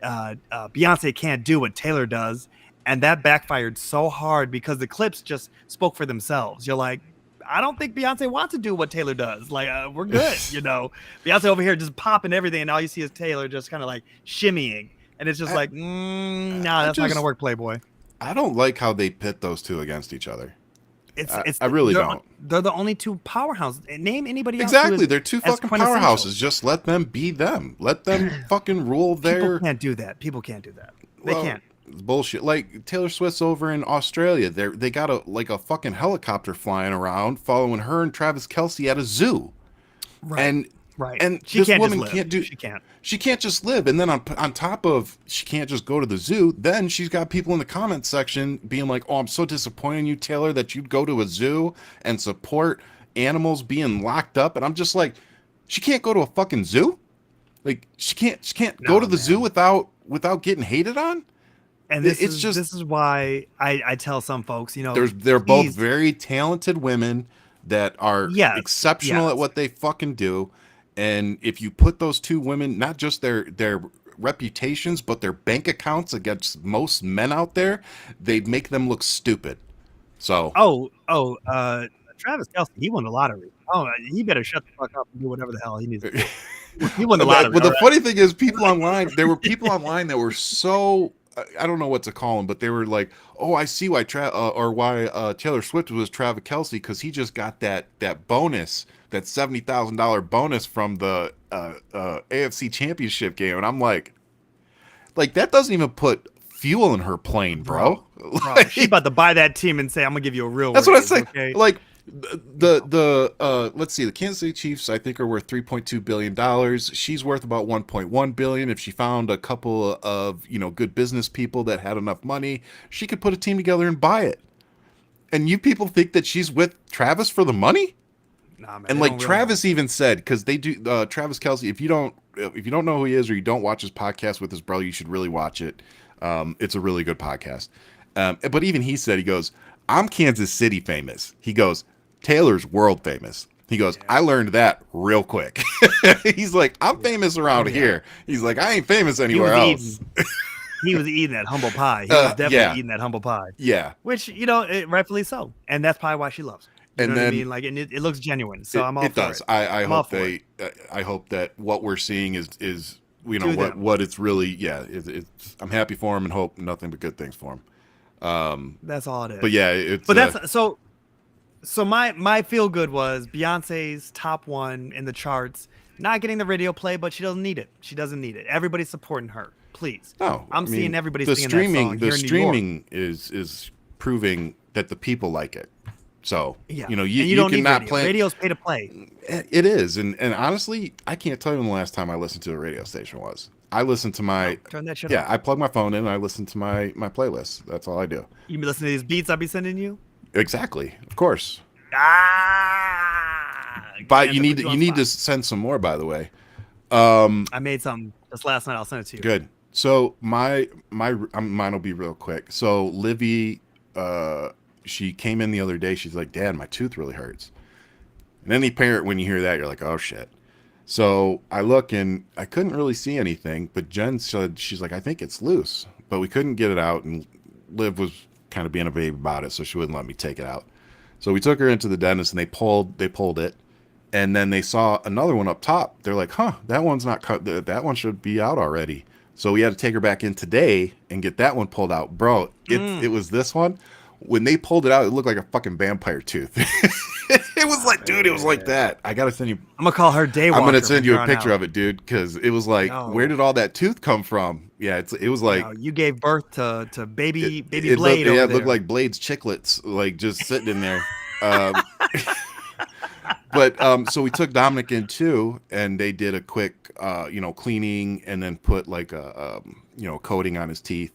Beyonce can't do what Taylor does. And that backfired so hard because the clips just spoke for themselves. You're like, I don't think Beyonce wants to do what Taylor does. Like, we're good, Beyonce over here just popping everything, and all you see is Taylor just kind of like shimmying. And it's just that's not going to work, Playboy. I don't like how they pit those two against each other. I really don't. They're the only two powerhouses. Name anybody else. Exactly. They're two fucking powerhouses. Just let them be them. Let them fucking rule their... People can't do that. They can't. Bullshit. Like Taylor Swift's over in Australia. They got a fucking helicopter flying around following her and Travis Kelce at a zoo. Right. And she this can't woman just live. can't do. She can't just live. And then on top of she can't just go to the zoo. Then she's got people in the comments section being like, "Oh, I'm so disappointed in you, Taylor, that you'd go to a zoo and support animals being locked up." And I'm just like, she can't go to a fucking zoo. Like she can't go to the zoo without getting hated on. And this is why I tell some folks, they're both very talented women that are exceptional at what they fucking do. And if you put those two women, not just their reputations, but their bank accounts against most men out there, they'd make them look stupid. So Travis Kelce, he won the lottery. Oh, he better shut the fuck up and do whatever the hell he needs to do. He won the lottery. But the funny thing is, there were people online that were so, I don't know what to call them, but they were like, "Oh, I see why Taylor Swift was Travis Kelce, because he just got that bonus, that $70,000 bonus from the AFC Championship game." And I'm like that doesn't even put fuel in her plane, bro. Like, she's about to buy that team and say, "I'm gonna give you a real." That's what I say. Okay? Like let's see, the Kansas City Chiefs I think are worth $3.2 billion. She's worth about $1.1 billion. If she found a couple of good business people that had enough money, she could put a team together and buy it. And you people think that she's with Travis for the money? Nah, man. And like Travis even said, because they do Travis Kelce, if you don't know who he is or you don't watch his podcast with his brother, you should really watch it. It's a really good podcast. But even he said, he goes, "I'm Kansas City famous." He goes, "Taylor's world famous." He goes, "I learned that real quick." He's like, "I'm famous around here." He's like, "I ain't famous anywhere else." He was eating that humble pie. He was definitely eating that humble pie. Yeah. Which, rightfully so. And that's probably why she loves him. You know then what I mean? Like, and it looks genuine. So I'm all it for does. it. I I'm all hope for it. I hope that what we're seeing is you know To them. what it's really. Yeah, it's. I'm happy for him and hope nothing but good things for him. That's all it is. But yeah, it's. But that's so. So my feel good was Beyonce's top one in the charts, not getting the radio play, but she doesn't need it. She doesn't need it. Everybody's supporting her. Please. No, I'm seeing everybody the singing streaming. that song The here in New streaming is proving that the people like it. So Yeah. you know And you don't cannot need radio. play. Radio's pay to play. It is, and honestly, I can't tell you when the last time I listened to a radio station was. I listen to my Turn that shit yeah. off. I plug my phone in and I listen to my playlist. That's all I do. You be listening to these beats I'll be sending you? Exactly, of course. Can't But you need put you on you need spot. to send some more, by the way. I made something just last night. I'll send it to you. Good. So mine will be real quick. So Livy, she came in the other day. She's like, "Dad, my tooth really hurts." And any parent, when you hear that, you're like, "Oh shit." So I look and I couldn't really see anything, but Jen said she's like, "I think it's loose," but we couldn't get it out, and Liv was kind of being a baby about it, so she wouldn't let me take it out. So we took her into the dentist, and they pulled it, and then they saw another one up top. They're like, "Huh, that one's not cut. That one should be out already." So we had to take her back in today and get that one pulled out, bro. It was this one. When they pulled it out, it looked like a fucking vampire tooth. It was like, dude, it was like that. I gotta send you. I'm gonna call her Daywalker. I'm gonna send you from a here on picture out. of it, dude, because it was like, No. where did all that tooth come from? Yeah, it was like No, you gave birth to baby it Blade. looked, yeah, over it looked there. like Blade's chiclets, like just sitting in there. But so we took Dominic in too, and they did a quick, cleaning, and then put like a, coating on his teeth,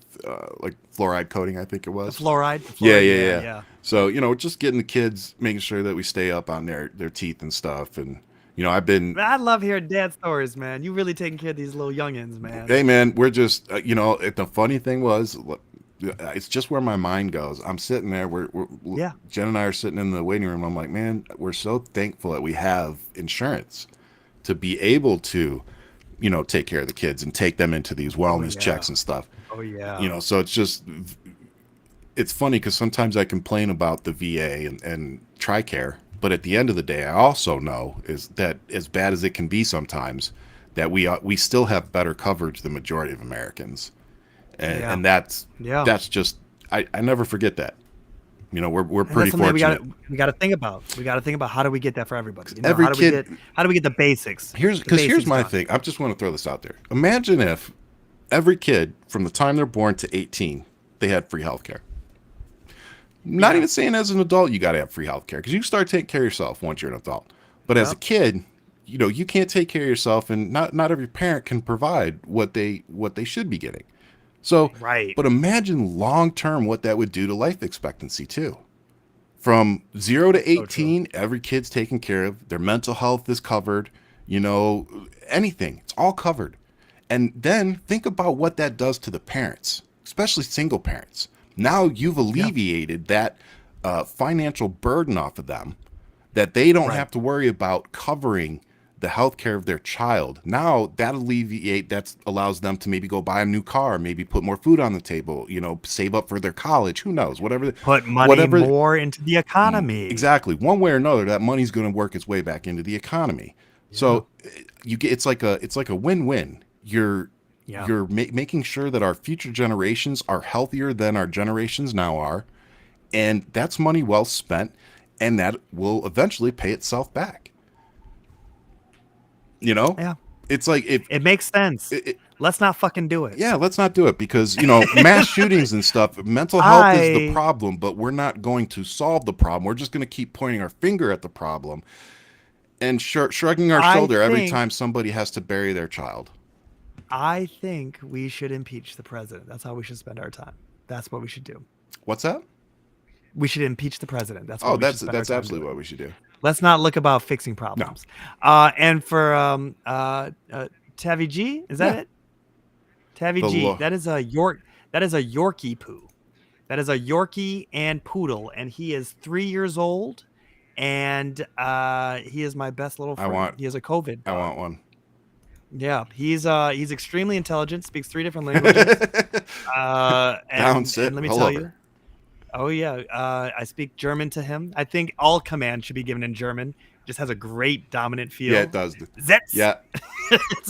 like fluoride coating, I think it was. The fluoride. Yeah. So just getting the kids, making sure that we stay up on their teeth and stuff, and I've been. I love hearing dad stories, man. You really taking care of these little youngins, man. Hey, man, we're just, the funny thing was, it's just where my mind goes. I'm sitting there. Yeah. Jen and I are sitting in the waiting room. I'm like, man, we're so thankful that we have insurance to be able to, take care of the kids and take them into these wellness checks and stuff. Oh yeah. So it's funny because sometimes I complain about the VA and TRICARE, but at the end of the day, I also know is that as bad as it can be sometimes, that we still have better coverage than the majority of Americans. And that's just I never forget that. We're pretty fortunate. We got to think about. We got to think about how do we get that for everybody. Every how do we get the basics? Here's my thing. I just want to throw this out there. Imagine if every kid from the time they're born to 18, they had free healthcare. Not even saying as an adult you got to have free healthcare, because you start taking care of yourself once you're an adult. But as a kid, you can't take care of yourself, and not every parent can provide what they should be getting. So, but imagine long term what that would do to life expectancy too. From 0 to 18, every kid's taken care of. Their mental health is covered. Anything, it's all covered. And then think about what that does to the parents, especially single parents. Now you've alleviated that financial burden off of them, that they don't have to worry about covering the health care of their child. Now that allows them to maybe go buy a new car, maybe put more food on the table, save up for their college, who knows, whatever. Put money more into the economy. Exactly. One way or another, that money's going to work its way back into the economy. Yeah. So it's like a win-win. You're making sure that our future generations are healthier than our generations now are. And that's money well spent, and that will eventually pay itself back. Yeah, it's like it makes sense. Let's not fucking do it. Yeah, let's not do it, because mass shootings and stuff. Mental health is the problem, but we're not going to solve the problem. We're just going to keep pointing our finger at the problem and shrugging our shoulder every time somebody has to bury their child. I think we should impeach the president. That's how we should spend our time. That's what we should do. What's that? We should impeach the president. That's that's absolutely what we should do. Let's not look about fixing problems. No. And for Tavi G, is that it? Tavi G, that is a Yorkie poo. That is a Yorkie and poodle, and he is 3 years old, and he is my best little friend. He has a COVID dog. I want one. Yeah, he's extremely intelligent, speaks 3 different languages. Down, sit, and let me pull tell over. you, Oh yeah, I speak German to him. I think all commands should be given in German. Just has a great dominant feel. Yeah, it does. Setz. Yeah,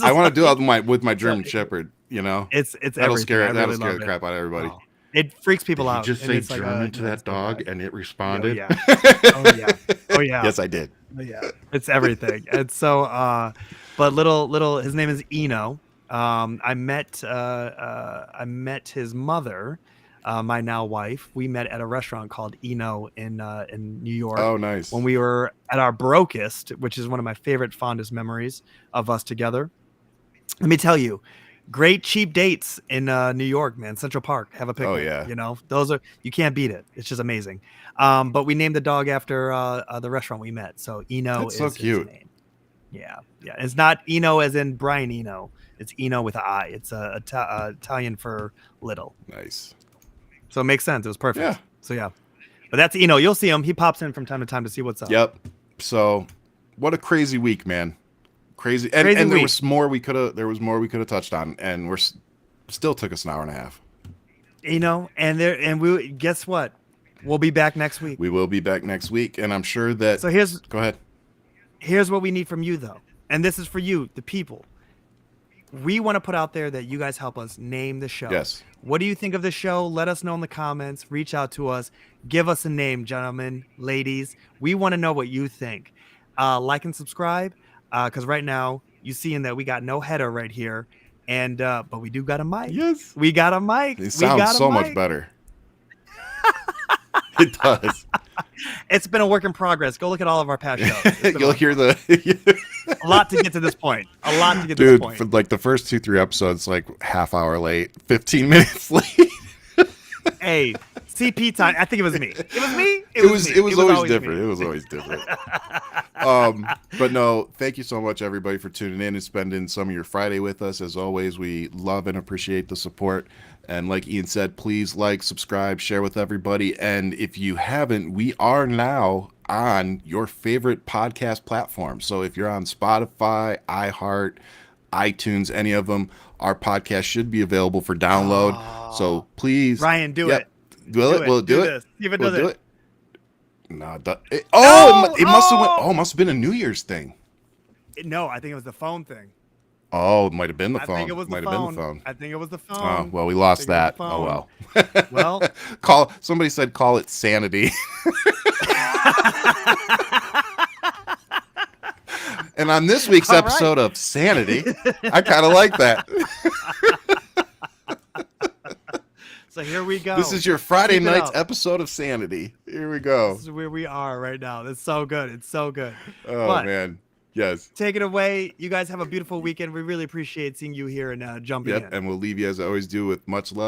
I want to do that with my German Shepherd. You know, it's that'll everything. scare I really the love it. crap out of everybody. Oh, it freaks people out. Did you just and say it's German like to that dog and it responded? Oh yeah. Oh yeah. Oh yeah. Yes, I did. Oh, yeah. It's everything. And so, but little, his name is Eno. I met his mother, my now wife. We met at a restaurant called Eno in New York. Oh, nice. When we were at our brokest, which is one of my favorite, fondest memories of us together. Let me tell you, great cheap dates in New York, man. Central Park, have a picnic. Oh yeah. You know, you can't beat it. It's just amazing. But we named the dog after the restaurant we met. So Eno That's is so his cute. name. Yeah. It's not Eno as in Brian Eno. It's Eno with an I. It's Italian for little. Nice. So it makes sense. It was perfect. Yeah. So yeah. But that's Eno. You'll see him. He pops in from time to time to see what's up. Yep. So, what a crazy week, man. Crazy. And there was more we could have touched on, and still took us an hour and a half. And we guess what? We'll be back next week. We will be back next week, and I'm sure that. So go ahead. Here's what we need from you, though, and this is for you, the people. We want to put out there that you guys help us name the show. Yes. What do you think of the show? Let us know in the comments. Reach out to us. Give us a name, gentlemen, ladies. We want to know what you think. Like and subscribe, because right now you seeing that we got no header right here, and but we do got a mic. Yes, we got a mic. It sounds so much better. It does. It's been a work in progress. Go look at all of our past shows. You'll hear a lot to get to this point. Dude, to this point. For like the first 2-3 episodes, like half hour late, 15 minutes late. Hey, CP time. I think it was me. It was me. It was always different. It was always different. But no, thank you so much, everybody, for tuning in and spending some of your Friday with us. As always, we love and appreciate the support. And like Ian said, please like, subscribe, share with everybody. And if you haven't, we are now on your favorite podcast platform. So if you're on Spotify, iHeart, iTunes, any of them, our podcast should be available for download. So please, Ryan, do it. Do it. We'll do it. This. See if it does it. No, it must have been a New Year's thing. No, I think it was the phone thing. Oh, it might have been the phone. I think it was the phone. I think it was the phone. Oh, well, we lost that. Oh, well. Well, somebody said call it sanity. And on this week's episode of Sanity, I kind of like that. So here we go. This is your Friday night's episode of Sanity. Here we go. This is where we are right now. It's so good. It's so good. Oh, man. Yes. Take it away. You guys have a beautiful weekend. We really appreciate seeing you here and jumping in. And we'll leave you as I always do with much love.